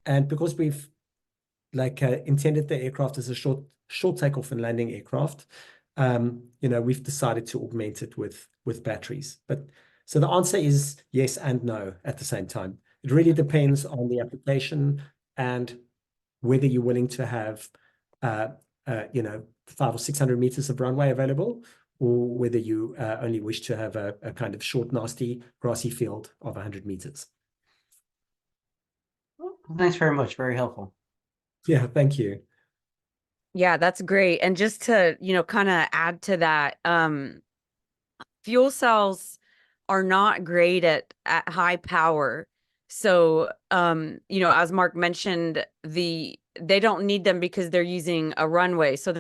And because we've intended the aircraft as a short takeoff and landing aircraft, we've decided to augment it with batteries. But so the answer is yes and no at the same time. It really depends on the application and whether you're willing to have 500 or 600 meters of runway available, or whether you only wish to have a kind of short, nasty, grassy field of 100 meters. Thanks very much. Very helpful. Yeah, thank you. Yeah, that's great. And just to, kind of add to that, fuel cells are not great at high power. So, as Mark mentioned, they don't need them because they're using a runway. So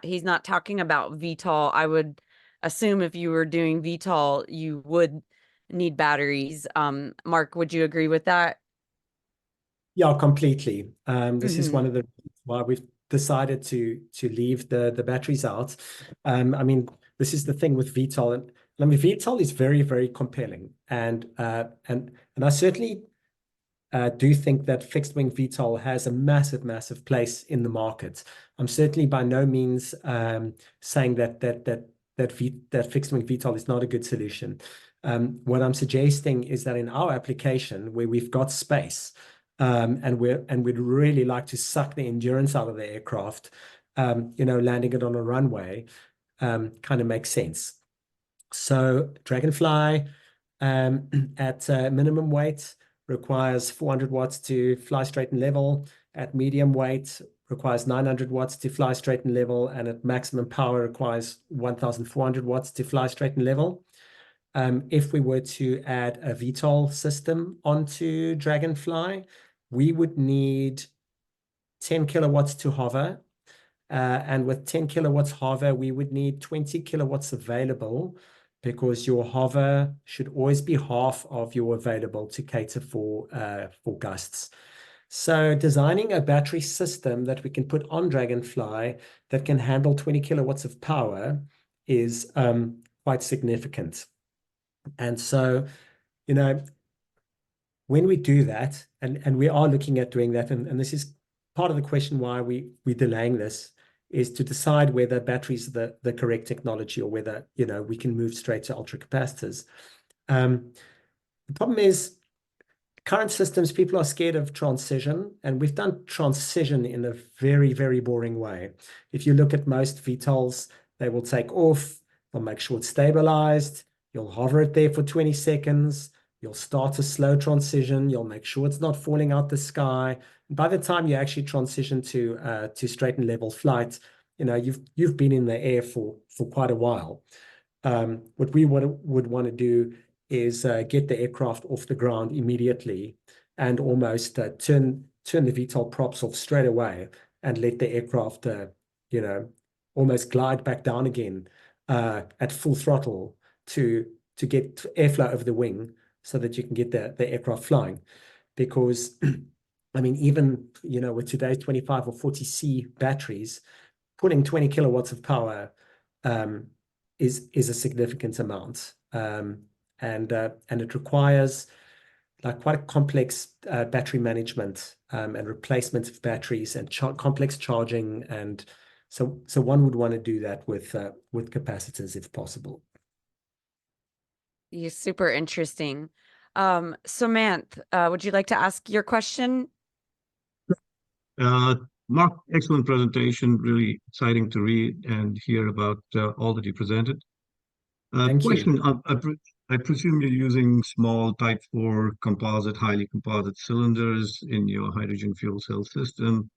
he's not talking about VTOL. I would assume if you were doing VTOL, you would need batteries. Mark, would you agree with that? Yeah, completely. This is one of the reasons why we've decided to leave the batteries out. This is the thing with VTOL, and VTOL is very, very compelling, and I certainly do think that fixed wing VTOL has a massive place in the market. I'm certainly by no means saying that fixed wing VTOL is not a good solution. What I'm suggesting is that in our application, where we've got space, and we'd really like to suck the endurance out of the aircraft, landing it on a runway kind of makes sense. So Dragonfly at minimum weight requires 400 watts to fly straight and level. At medium weight requires 900 watts to fly straight and level, and at maximum power requires 1,400 watts to fly straight and level. If we were to add a VTOL system onto Dragonfly, we would need 10 kilowatts to hover. And with 10 kilowatts hover, we would need 20 kilowatts available, because your hover should always be half of your available to cater for gusts. So designing a battery system that we can put on Dragonfly that can handle 20 kilowatts of power is quite significant. And so, when we do that, and we are looking at doing that, and this is part of the question why we're delaying this, is to decide whether batteries are the correct technology, or whether, we can move straight to ultracapacitors. The problem is, current systems, people are scared of transition, and we've done transition in a very, very boring way. If you look at most VTOLs, they will take off, they'll make sure it's stabilized, you'll hover it there for 20 seconds, you'll start a slow transition, you'll make sure it's not falling out the sky. And by the time you actually transition to straight and level flight, you've been in the air for quite a while. What we would want to do is get the aircraft off the ground immediately, and almost turn the VTOL props off straight away, and let the aircraft almost glide back down again at full throttle to get airflow over the wing, so that you can get the aircraft flying. Because even with today's 25 or 40C batteries, putting 20 kilowatts of power is a significant amount, and it requires quite a complex battery management and replacement of batteries, and complex charging, and so one would want to do that with capacitors if possible. Yeah, super interesting. Samantha, would you like to ask your question? Mark, excellent presentation. Really exciting to read and hear about all that you presented. Thank question, you. I presume you're using small Type 4 composite, highly composite cylinders in your hydrogen fuel cell system.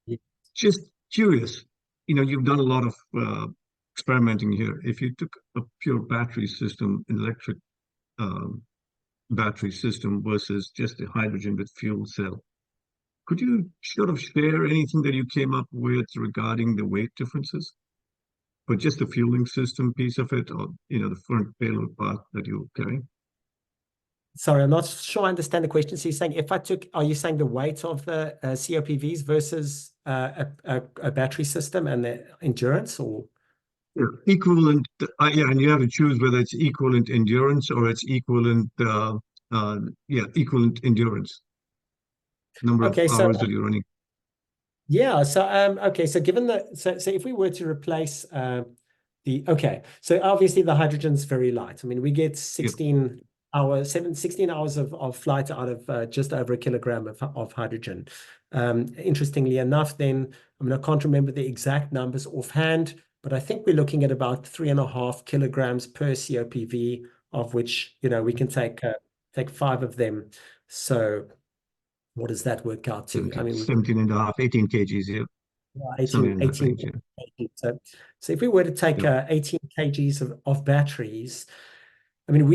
Yes. Just curious, you've done a lot of experimenting here. If you took a pure battery system, electric battery system, versus just a hydrogen with fuel cell, could you sort of share anything that you came up with regarding the weight differences, but just the fueling system piece of it, or the front payload part that you're carrying? Sorry, I'm not sure I understand the question. So you're saying, are you saying the weight of the COPVs versus a battery system and the endurance, or? Yeah, equivalent. And you have to choose whether it's equivalent endurance or it's equivalent. Equivalent endurance. number of Okay, so hours that you're running. yeah, so okay, so given that, so if we were to replace so obviously the hydrogen's very light. I mean, we get 16 hours of flight out of just over 1 kilogram of hydrogen. Interestingly enough, then, I mean, I can't remember the exact numbers offhand, but I think we're looking at about 3.5 kilograms per COPV, of which, you know, we can take 5 of them. So what does that work out to? I mean, 17 and a half, 18 kgs, yeah. 18, in that 18, range, yeah. 18. So if we were to take 18 kgs of batteries, I mean,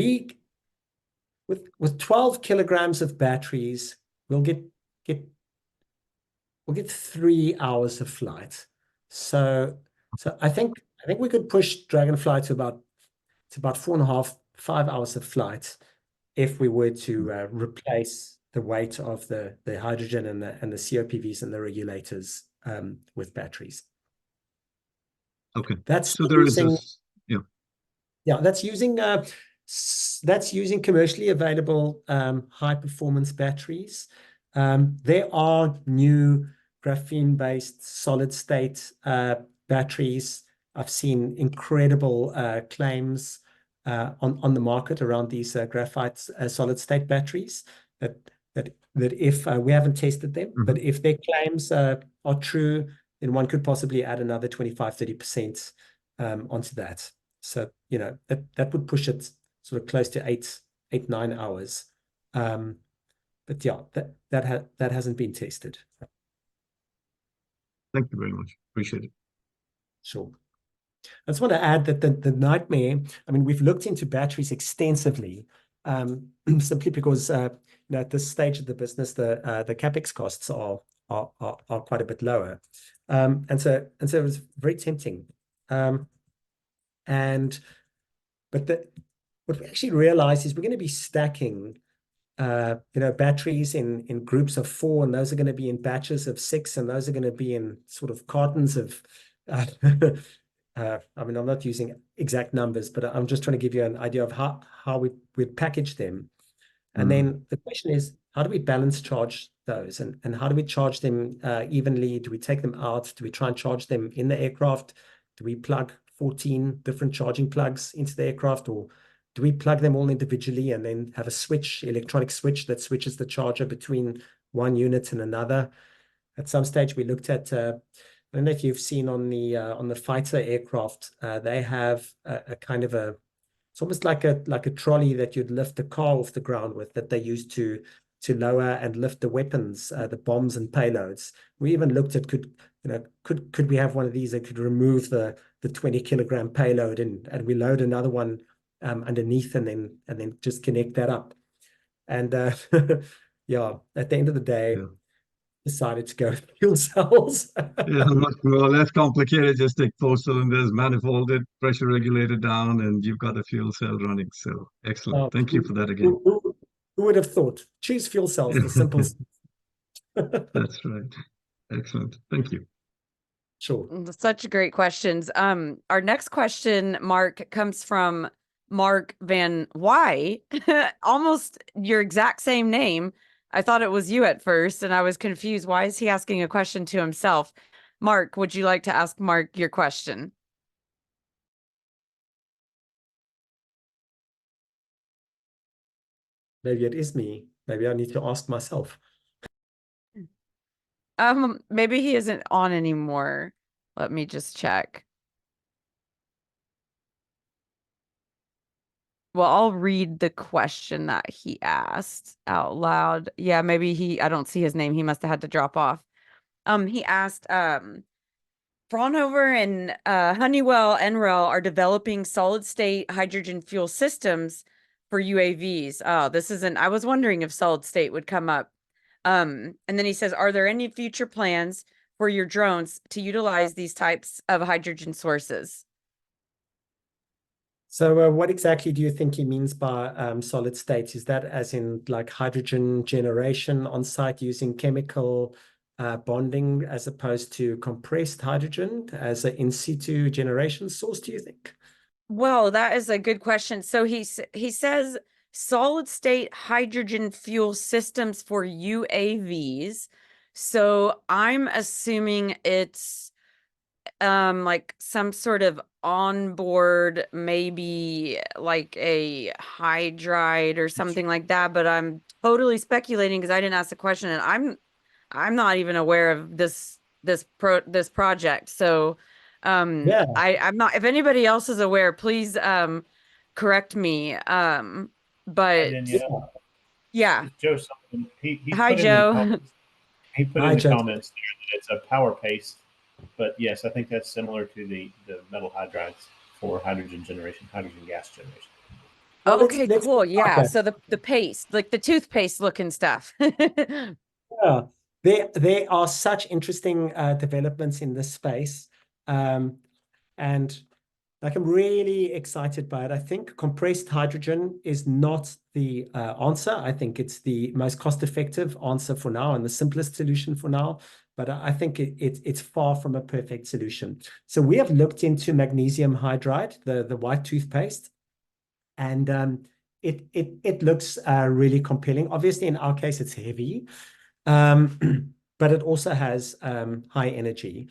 with 12 kilograms of batteries, we'll get 3 hours of flight. So I think we could push Dragonfly to about 4.5, 5 hours of flight if we were to replace the weight of the hydrogen and the COPVs and the regulators with batteries. Okay. That's So there is using, this, yeah, that's using commercially available high performance batteries. There are new graphene-based solid state batteries. I've seen incredible claims on the market around these graphite solid state batteries that if we haven't tested them, but if their claims are true, then one could possibly add another 25-30% onto that. So, you know, that would push it sort of close to 8-9 hours. But yeah, that hasn't been tested. thank you very much. Appreciate it. Sure. I just want to add that the nightmare, I mean, we've looked into batteries extensively, simply because you know, at this stage of the business, the capex costs are quite a bit lower. And so it was very tempting. But what we actually realized is we're going to be stacking you know, batteries in groups of 4, and those are going to be in batches of 6, and those are going to be in sort of cartons of I mean, I'm not using exact numbers, but I'm just trying to give you an idea of how we'd package them. And then the question is, how do we balance charge those, and how do we charge them evenly? Do we take them out? Do we try and charge them in the aircraft? Do we plug 14 different charging plugs into the aircraft, or do we plug them all individually and then have a switch, electronic switch that switches the charger between one unit and another? At some stage, we looked at I don't know if you've seen on the fighter aircraft, they have a kind of it's almost like a trolley that you'd lift the car off the ground with, that they use to lower and lift the weapons, the bombs and payloads. We even looked at could we have one of these that could remove the 20 kilogram payload and we load another one underneath and then just connect that up. And yeah, at the end of the day, decided to go with fuel cells. Yeah, much more less complicated. Just take 4 cylinders, manifolded, pressure regulated down, and you've got a fuel cell running. So excellent. Thank you for that again. Who would have thought? Choose fuel cells, the simple. That's right. Excellent. Thank you. Sure. Such great questions. Our next question, Mark, comes from Mark Van Y. Almost your exact same name. I thought it was you at first, and I was confused. Why is he asking a question to himself? Mark, would you like to ask Mark your question? Maybe it is me. Maybe I need to ask myself. Maybe he isn't on anymore. Let me just check. Well, I'll read the question that he asked out loud. Yeah, maybe I don't see his name. He must have had to drop off. He asked, Fraunhofer and Honeywell NREL are developing solid state hydrogen fuel systems for UAVs. Oh, I was wondering if solid state would come up. And then he says, are there any future plans for your drones to utilize these types of hydrogen sources? So what exactly do you think he means by solid state? Is that as in like hydrogen generation on site using chemical bonding as opposed to compressed hydrogen as an in situ generation source, do you think? Well, that is a good question. So he says solid state hydrogen fuel systems for UAVs. So I'm assuming it's like some sort of onboard, maybe like a hydride or something like that, but I'm totally speculating because I didn't ask the question, and I'm not even aware of this project. So Yeah. I'm not, if anybody else is aware, please correct me. But Danielle, yeah. Joe Sullivan, he Hi, put in the Joe. comments, he put Hi, in the Joe. comments there that it's a power paste, but yes, I think that's similar to the metal hydrides for hydrogen generation, hydrogen gas generation. Well, Okay, let's cool. Yeah. okay. So the paste, like the toothpaste looking stuff. Yeah, there are such interesting developments in this space, and like I'm really excited by it. I think compressed hydrogen is not the answer. I think it's the most cost-effective answer for now and the simplest solution for now. But I think it's far from a perfect solution. So we have looked into magnesium hydride, the white toothpaste, and it looks really compelling. Obviously, in our case, it's heavy, but it also has high energy.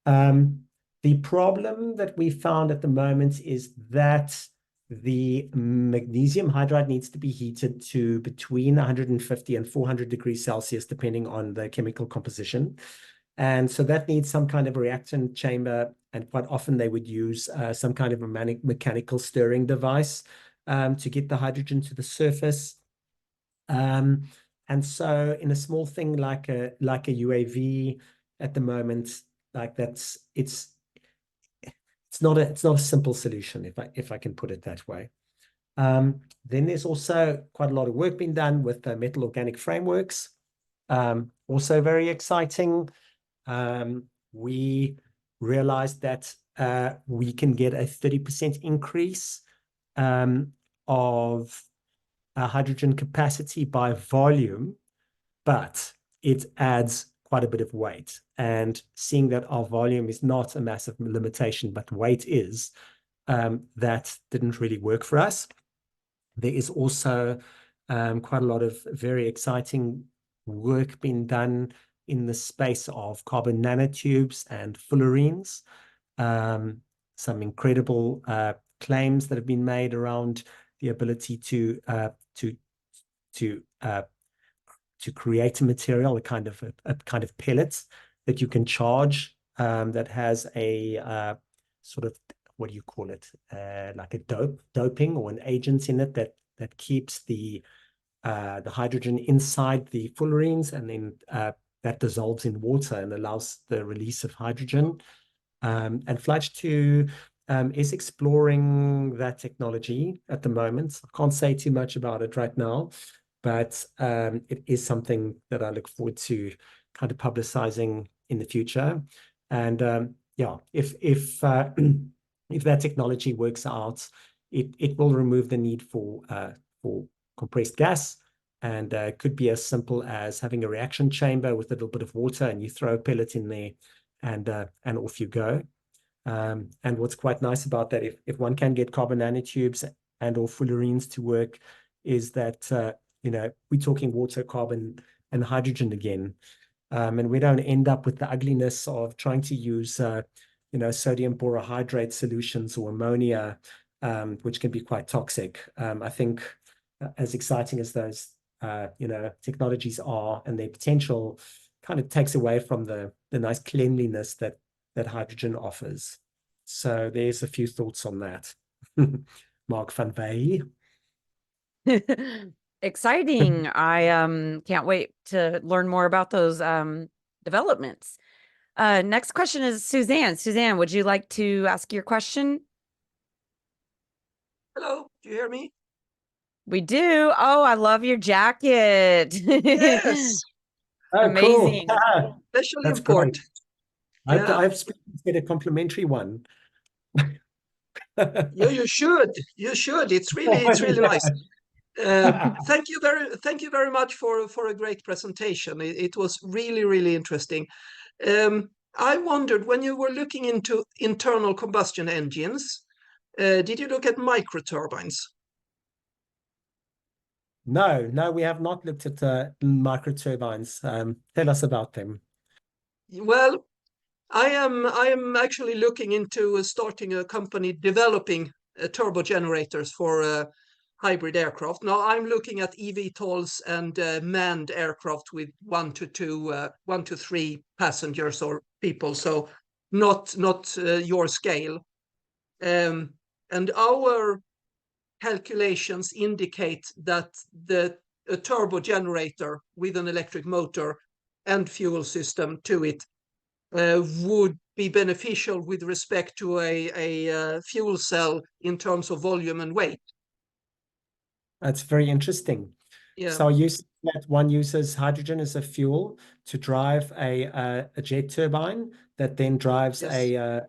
The problem that we found at the moment is that the magnesium hydride needs to be heated to between 150 and 400 degrees Celsius, depending on the chemical composition. And so that needs some kind of a reactant chamber, and quite often they would use some kind of a mechanical stirring device to get the hydrogen to the surface. And so in a small thing like a UAV at the moment, like it's not a simple solution, if I can put it that way. Then there's also quite a lot of work being done with the metal organic frameworks. Also very exciting. We realized that we can get a 30% increase of hydrogen capacity by volume, but it adds quite a bit of weight. And seeing that our volume is not a massive limitation, but weight is, that didn't really work for us. There is also quite a lot of very exciting work being done in the space of carbon nanotubes and fullerenes. Some incredible claims that have been made around the ability to create a material, a kind of pellet that you can charge, that has a sort of, what do you call it, like a doping or an agent in it that keeps the hydrogen inside the fullerenes, and then that dissolves in water and allows the release of hydrogen. And FLYH2 is exploring that technology at the moment. I can't say too much about it right now, but it is something that I look forward to kind of publicizing in the future. And yeah, if that technology works out, it will remove the need for compressed gas, and could be as simple as having a reaction chamber with a little bit of water, and you throw a pellet in there, and off you go. And what's quite nice about that, if one can get carbon nanotubes and or fullerenes to work, is that we're talking water, carbon, and hydrogen again, and we don't end up with the ugliness of trying to use sodium borohydrate solutions or ammonia, which can be quite toxic. I think as exciting as those technologies are, and their potential kind of takes away from the nice cleanliness that hydrogen offers. So there's a few thoughts on that. Mark van Vey. Exciting. I can't wait to learn more about those developments. Next question is Suzanne. Suzanne, would you like to ask your question? Hello, do you hear me? We do. Oh, I love your jacket. Yes, Oh, Amazing. cool. especially That's import. great. Yeah. I've get a complimentary one. You should. You should. It's really nice. Thank you very much for a great presentation. It was really interesting. I wondered, when you were looking into internal combustion engines, did you look at microturbines? No, we have not looked at microturbines. Tell us about them. Well, I am actually looking into starting a company developing turbo generators for hybrid aircraft. Now I'm looking at eVTOLs and manned aircraft with 1 to 3 passengers or people. So not your scale. And our calculations indicate that a turbo generator with an electric motor and fuel system to it would be beneficial with respect to a fuel cell in terms of volume and weight. That's very interesting. Yeah. So you said that one uses hydrogen as a fuel to drive a jet turbine that then drives Yes.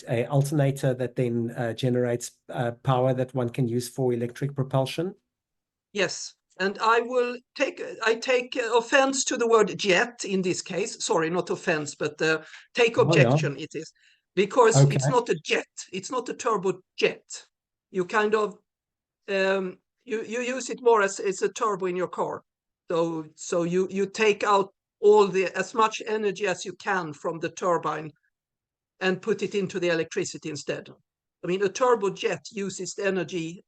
a alternator that then generates power that one can use for electric propulsion. Yes. And I take offense to the word jet in this case. Sorry, not offense, but take objection it is. Because Okay. it's not a jet. It's not a turbo jet. You kind of you use it more as it's a turbo in your car. So you take out as much energy as you can from the turbine and put it into the electricity instead. I mean, a turbo jet uses the energy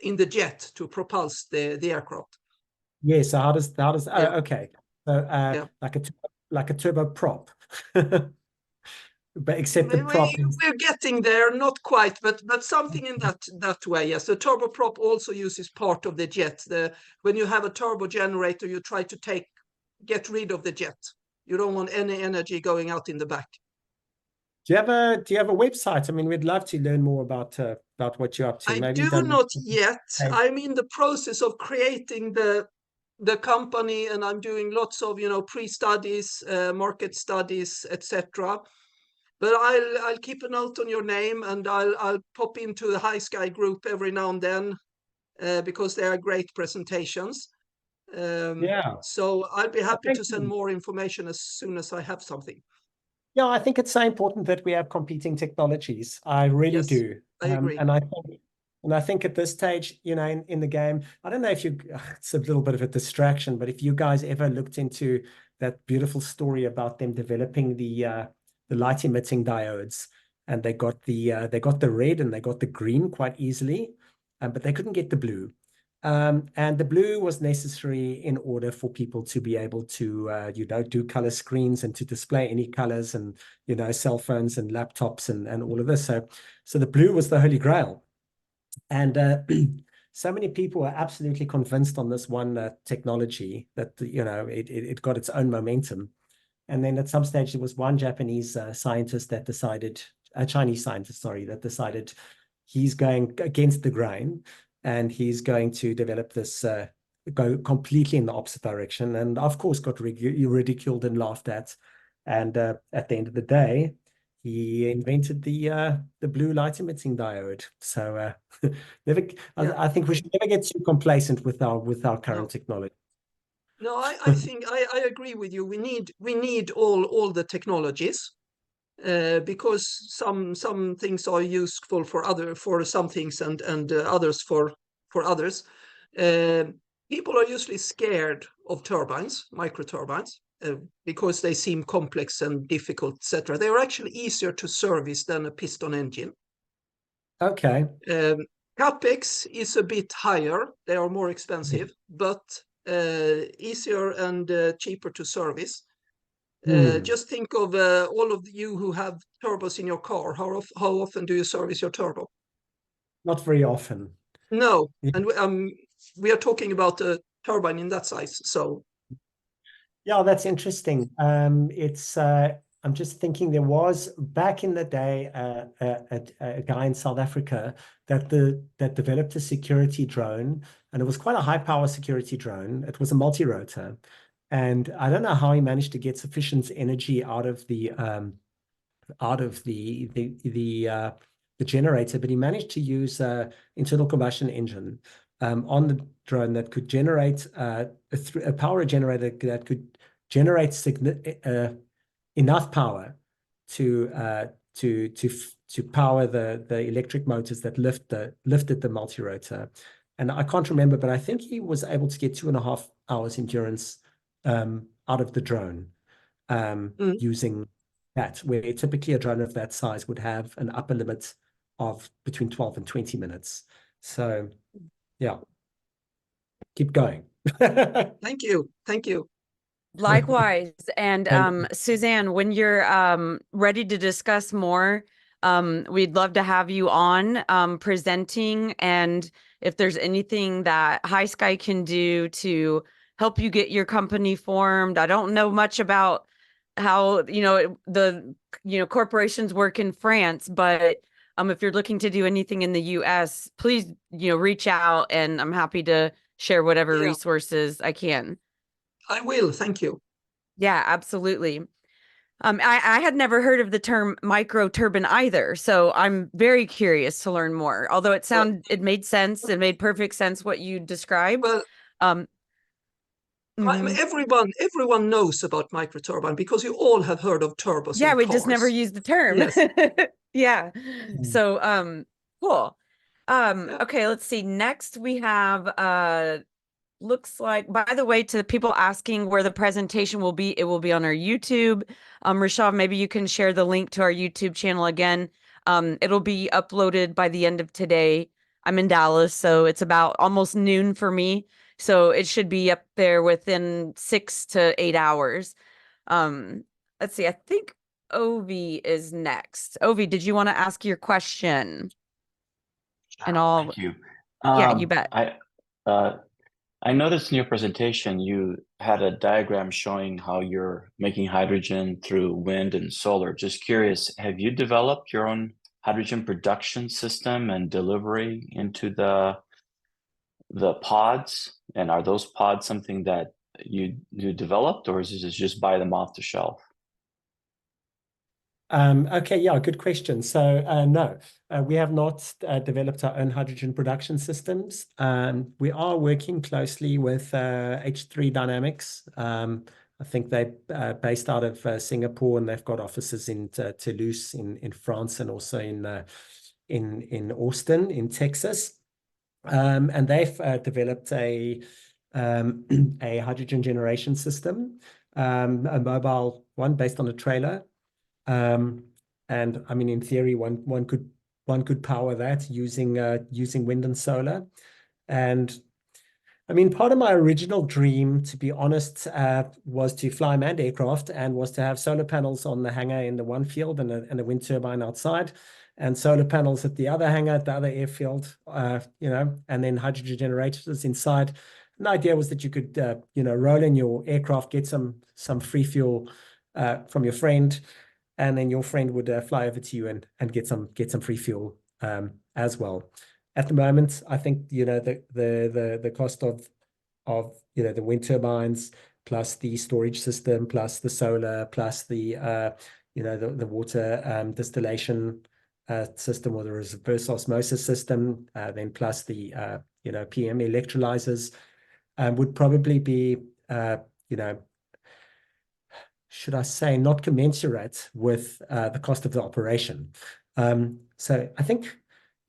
in the jet to propulse the aircraft. Yeah, so how does Yeah. okay. So Yeah. like a turbo prop. But except the prop is We're getting there, not quite, but something in that way. Yes, the turboprop also uses part of the jet. When you have a turbo generator, you try to get rid of the jet. You don't want any energy going out in the back. do you have a website? I mean, we'd love to learn more about what you're up to. I Maybe do don't not yet. Okay. I'm in the process of creating the company, and I'm doing lots of pre-studies, market studies, etc. But I'll keep a note on your name, and I'll pop into the High Sky group every now and then because they are great presentations. Yeah. So I'll be happy Thank to send you. more information as soon as I have something. Yeah, I think it's so important that we have competing technologies. I really Yes, do. I agree. And I think at this stage, in the game, I don't know if it's a little bit of a distraction, but if you guys ever looked into that beautiful story about them developing the light emitting diodes, and they got the red and they got the green quite easily, but they couldn't get the blue. And the blue was necessary in order for people to be able to, do color screens and to display any colors and, cell phones and laptops and all of this. So the blue was the holy grail. And so many people are absolutely convinced on this one technology that, it got its own momentum. And then at some stage, there was one Japanese scientist that decided, a Chinese scientist, sorry, that decided he's going against the grain and he's going to develop this, go completely in the opposite direction. And of course, got ridiculed and laughed at. And at the end of the day, he invented the blue light emitting diode. So I think we should never get too complacent with our current technology. No, I think I agree with you. We need all the technologies because some things are useful for some things and others for others. People are usually scared of micro turbines, because they seem complex and difficult, etc. They are actually easier to service than a piston engine. Okay. Capex is a bit higher. They are more expensive, but easier and cheaper to service. Just think of all of you who have turbos in your car. How often do you service your turbo? Not very often. No, Yeah. and we are talking about a turbine in that size. So yeah, that's interesting. I'm just thinking there was back in the day a guy in South Africa that developed a security drone, and it was quite a high power security drone. It was a multi-rotor, and I don't know how he managed to get sufficient energy out of the generator, but he managed to use internal combustion engine on the drone that could generate a power generator that could generate enough power to power the electric motors that lifted the multi-rotor. and I can't remember, but I think he was able to get 2.5 hours endurance out of the drone using that, where typically a drone of that size would have an upper limit of between 12 and 20 minutes. So yeah, keep going. Thank you. Thank you. Likewise. And And- Suzanne, when you're ready to discuss more, we'd love to have you on presenting. And if there's anything that High Sky can do to help you get your company formed, I don't know much about how, the corporations work in France, but if you're looking to do anything in the US, please, reach out, and I'm happy to share whatever Yeah. resources I can. I will. Thank you. Yeah, absolutely. I had never heard of the term micro turbine either, so I'm very curious to learn more. Although it made sense, it made perfect sense what you described. Well, Mhm. everyone knows about microturbine because you all have heard of turbos Yeah, in we just never cars. used the term. Yes. Yeah. So, cool. Yeah. Okay, let's see. Next we have looks like, by the way, to people asking where the presentation will be, it will be on our YouTube. Rishav, maybe you can share the link to our YouTube channel again. It'll be uploaded by the end of today. I'm in Dallas, so it's about almost noon for me. So it should be up there within 6 to 8 hours. Let's see, I think Ovi is next. Ovi, did you want to ask your question? And I'll, Thank you. yeah, you bet. I noticed in your presentation you had a diagram showing how you're making hydrogen through wind and solar. Just curious, have you developed your own hydrogen production system and delivery into the pods? And are those pods something that you developed, or is it just buy them off the shelf? Okay, yeah, good question. So no, we have not developed our own hydrogen production systems. We are working closely with H3 Dynamics. I think they're based out of Singapore, and they've got offices in Toulouse in France, and also in Austin in Texas. And they've developed a hydrogen generation system, a mobile one based on a trailer. And I mean, in theory, one could power that using wind and solar. And I mean, part of my original dream, to be honest, was to fly manned aircraft, and was to have solar panels on the hangar in the one field and a wind turbine outside, and solar panels at the other hangar, at the other airfield, and then hydrogen generators inside. And the idea was that you could, roll in your aircraft, get some free fuel from your friend, and then your friend would fly over to you and get some free fuel as well. At the moment, I think the cost of the wind turbines, plus the storage system, plus the solar, plus the the water distillation system, or the reverse osmosis system, then plus the PM electrolyzers, would probably be should I say, not commensurate with the cost of the operation. So I think,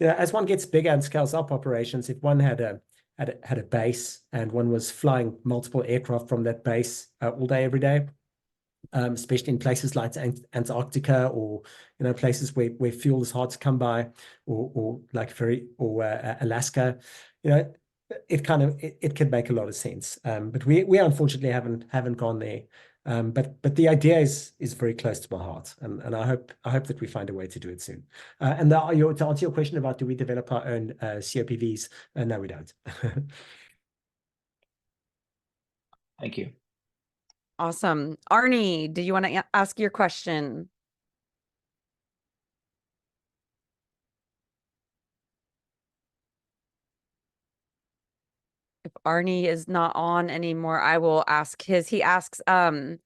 as one gets bigger and scales up operations, if one had a base and one was flying multiple aircraft from that base all day, every day, especially in places like Antarctica, or places where fuel is hard to come by, or Alaska, it could make a lot of sense. But we unfortunately haven't gone there. But the idea is very close to my heart, and I hope that we find a way to do it soon. And to answer your question about, do we develop our own COPVs? No, we don't. Thank you. Awesome. Arnie, do you want to ask your question? If Arnie is not on anymore, I will ask his. He asks, I'm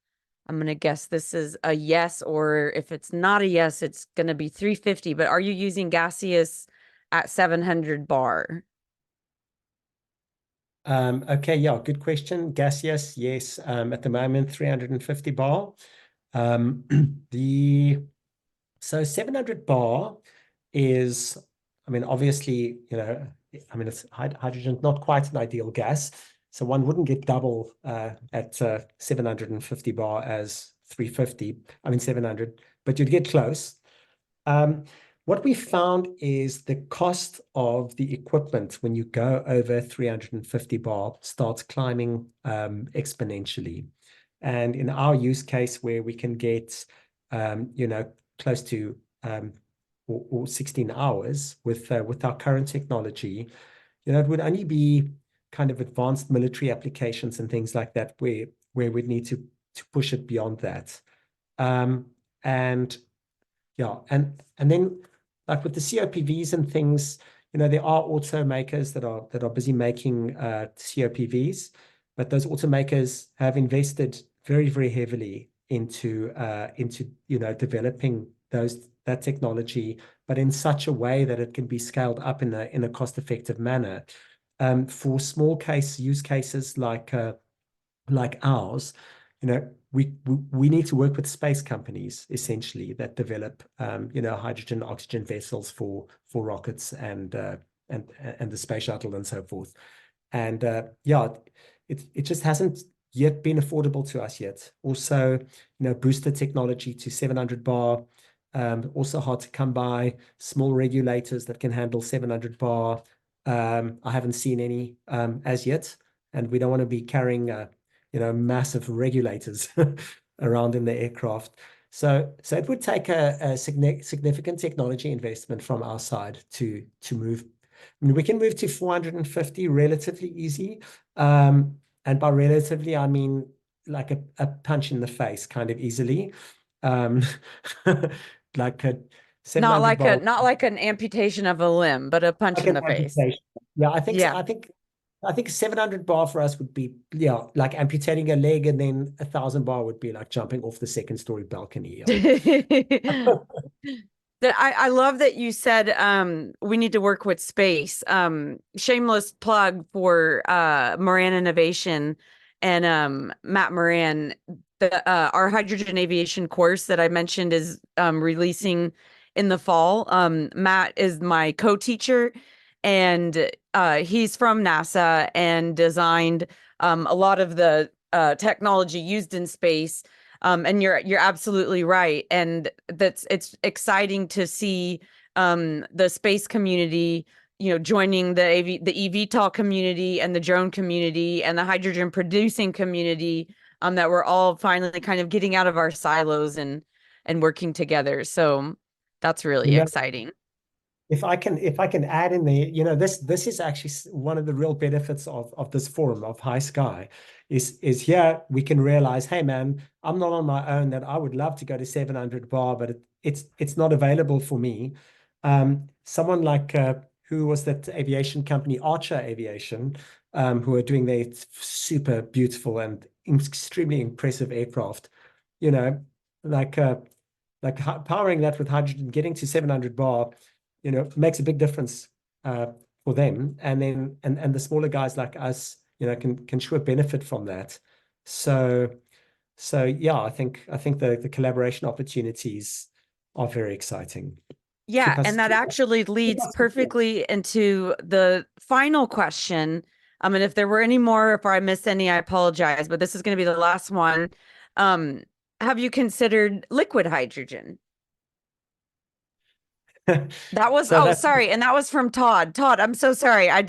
going to guess this is a yes, or if it's not a yes, it's going to be 350, but are you using gaseous at 700 bar? Okay, yeah, good question. Gaseous, yes. At the moment, 350 bar. So 700 bar is, I mean, obviously, I mean, hydrogen not quite an ideal gas, so one wouldn't get double at 750 bar as 350. I mean 700, but you'd get close. What we found is the cost of the equipment when you go over 350 bar starts climbing exponentially. And in our use case where we can get, close to or 16 hours with our current technology, it would only be kind of advanced military applications and things like that where we'd need to push it beyond that. And then like with the COPVs and things, there are automakers that are busy making COPVs, but those automakers have invested very, very heavily into developing that technology, but in such a way that it can be scaled up in a cost-effective manner. For small use cases like ours, we need to work with space companies essentially that develop hydrogen oxygen vessels for rockets and the space shuttle and so forth. And it just hasn't yet been affordable to us yet. Also, booster technology to 700 bar, also hard to come by. Small regulators that can handle 700 bar. I haven't seen any as yet, and we don't want to be carrying massive regulators around in the aircraft. So it would take a significant technology investment from our side to move. I mean, we can move to 450 relatively easy. And by relatively, I mean like a punch in the face kind of easily. Like a 700 not like an amputation of a limb, but a punch like in an the face. amputation. Yeah, I think Yeah. I think 700 bar for us would be, like amputating a leg, and then 1,000 bar would be like jumping off the second-story balcony. I love that you said we need to work with space. Shameless plug for Moran Innovation and Matt Moran. Our hydrogen aviation course that I mentioned is releasing in the fall. Matt is my co-teacher, and he's from NASA and designed a lot of the technology used in space. And you're absolutely right. And it's exciting to see the space community, joining the eVTOL community and the drone community and the hydrogen producing community, that we're all finally kind of getting out of our silos and working together. So that's really exciting. If I can add in there, this is actually one of the real benefits of this forum of High Sky is here we can realize, hey man, I'm not on my own, that I would love to go to 700 bar, but it's not available for me. Someone like who was that aviation company, Archer Aviation, who are doing their super beautiful and extremely impressive aircraft, like powering that with hydrogen, getting to 700 bar, makes a big difference for them, and then and the smaller guys like us, can sure benefit from that. So yeah, I think the collaboration opportunities are very exciting. Yeah, and that actually leads perfectly into the final question. And if there were any more, if I missed any, I apologize, but this is going to be the last one. Have you considered liquid hydrogen? That was sorry, and that was from Todd. Todd, I'm so sorry. I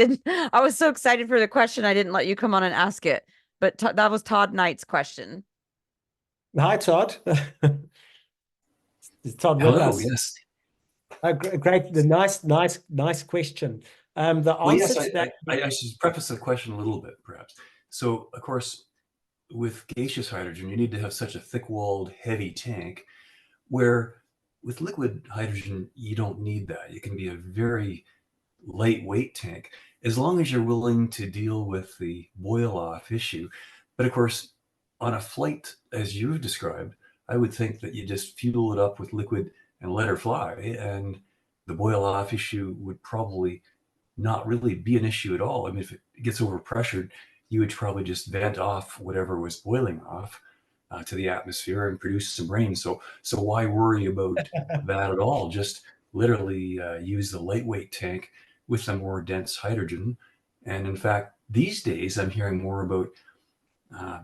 was so excited for the question, I didn't let you come on and ask it. But that was Todd Knight's question. Hi, Todd. Is Todd with us? Yes. Great. The nice question. The answer to that. I should preface the question a little bit, perhaps. So, of course, with gaseous hydrogen, you need to have such a thick-walled, heavy tank, where with liquid hydrogen, you don't need that. It can be a very lightweight tank, as long as you're willing to deal with the boil-off issue. But of course, on a flight, as you've described, I would think that you just fuel it up with liquid and let her fly, and the boil-off issue would probably not really be an issue at all. I mean, if it gets overpressured, you would probably just vent off whatever was boiling off to the atmosphere and produce some rain. So why worry about that at all? Just literally use the lightweight tank with a more dense hydrogen. And in fact, these days I'm hearing more about,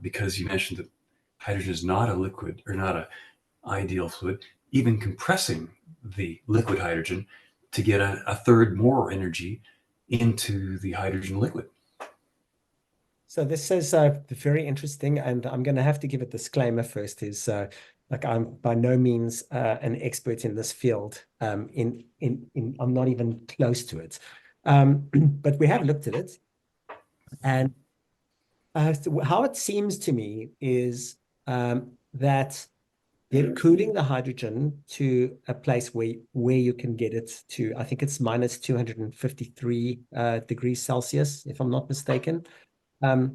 because you mentioned that hydrogen is not a liquid or not a ideal fluid, even compressing the liquid hydrogen to get a third more energy into the hydrogen liquid. So this is very interesting, and I'm going to have to give a disclaimer first. Is like I'm by no means an expert in this field. I'm not even close to it, but we have looked at it, and how it seems to me is that cooling the hydrogen to a place where you can get it to, I think it's minus 253 degrees Celsius, if I'm not mistaken. I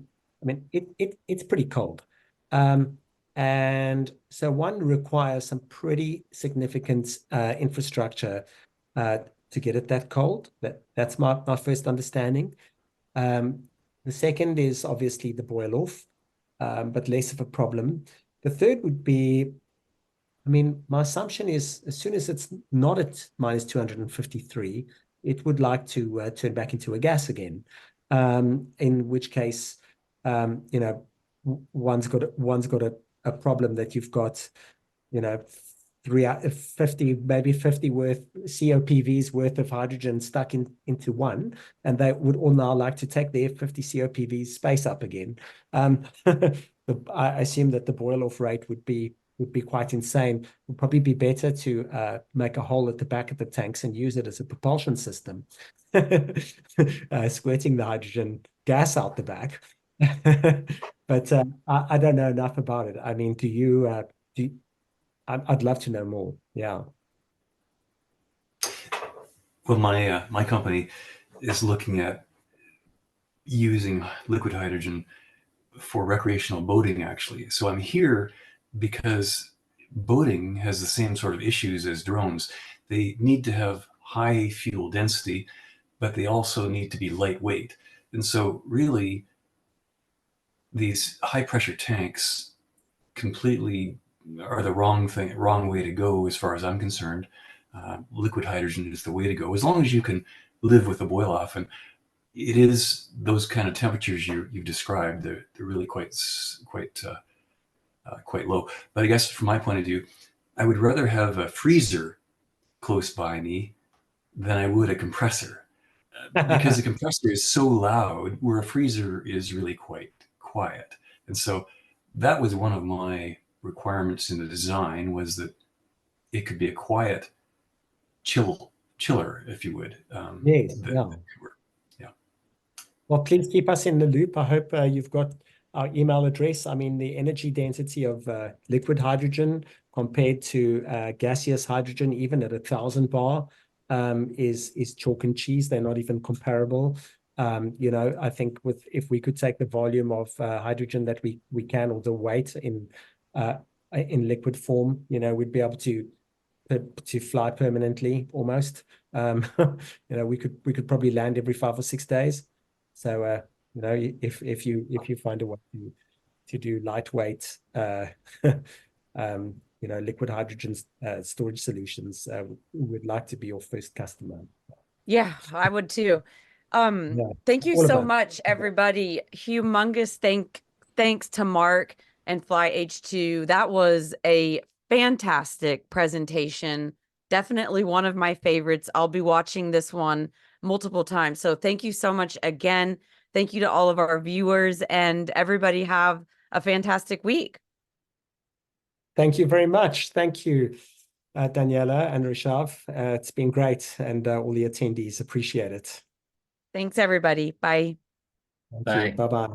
mean, it's pretty cold. And so one requires some pretty significant infrastructure to get it that cold. That's my first understanding. The second is obviously the boil off, but less of a problem. The third would be, I mean, my assumption is as soon as it's not at minus 253, it would like to turn back into a gas again. In which case, you know, one's got a problem that you've got, you know, 50 worth COPVs worth of hydrogen stuck into one, and they would all now like to take their 50 COPVs space up again. I assume that the boil off rate would be quite insane. It would probably be better to make a hole at the back of the tanks and use it as a propulsion system, squirting the hydrogen gas out the back. But I don't know enough about it. I mean, I'd love to know more. Yeah. Well, my company is looking at using liquid hydrogen for recreational boating, actually. So I'm here because boating has the same sort of issues as drones. They need to have high fuel density, but they also need to be lightweight. And so really, these high pressure tanks completely are the wrong way to go as far as I'm concerned. Liquid hydrogen is the way to go, as long as you can live with the boil off. And it is those kind of temperatures you've described. They're really quite low. But I guess from my point of view, I would rather have a freezer close by me than I would a compressor, because the compressor is so loud, where a freezer is really quite quiet. And so that was one of my requirements in the design, was that it could be a quiet chiller, if you would. Yes, yeah. Well, please keep us in the loop. I hope you've got our email address. I mean, the energy density of liquid hydrogen compared to gaseous hydrogen, even at 1,000 bar, is chalk and cheese. They're not even comparable. You know, I think if we could take the volume of hydrogen that we can, or the weight in liquid form, you know, we'd be able to fly permanently almost. You know, we could probably land every 5 or 6 days. So you know, if you find a way to do lightweight you know, liquid hydrogen storage solutions, we'd like to be your first customer. Yeah, I would too. Thank you so much, everybody. Humongous thanks to Mark and FLYH2. That was a fantastic presentation. Definitely one of my favorites. I'll be watching this one multiple times. So thank you so much again. Thank you to all of our viewers, and everybody have a fantastic week. Thank you very much. Thank you, Daniela and Rishav. It's been great, and all the attendees appreciate it. Thanks, everybody. Bye. Thank you. Bye-bye.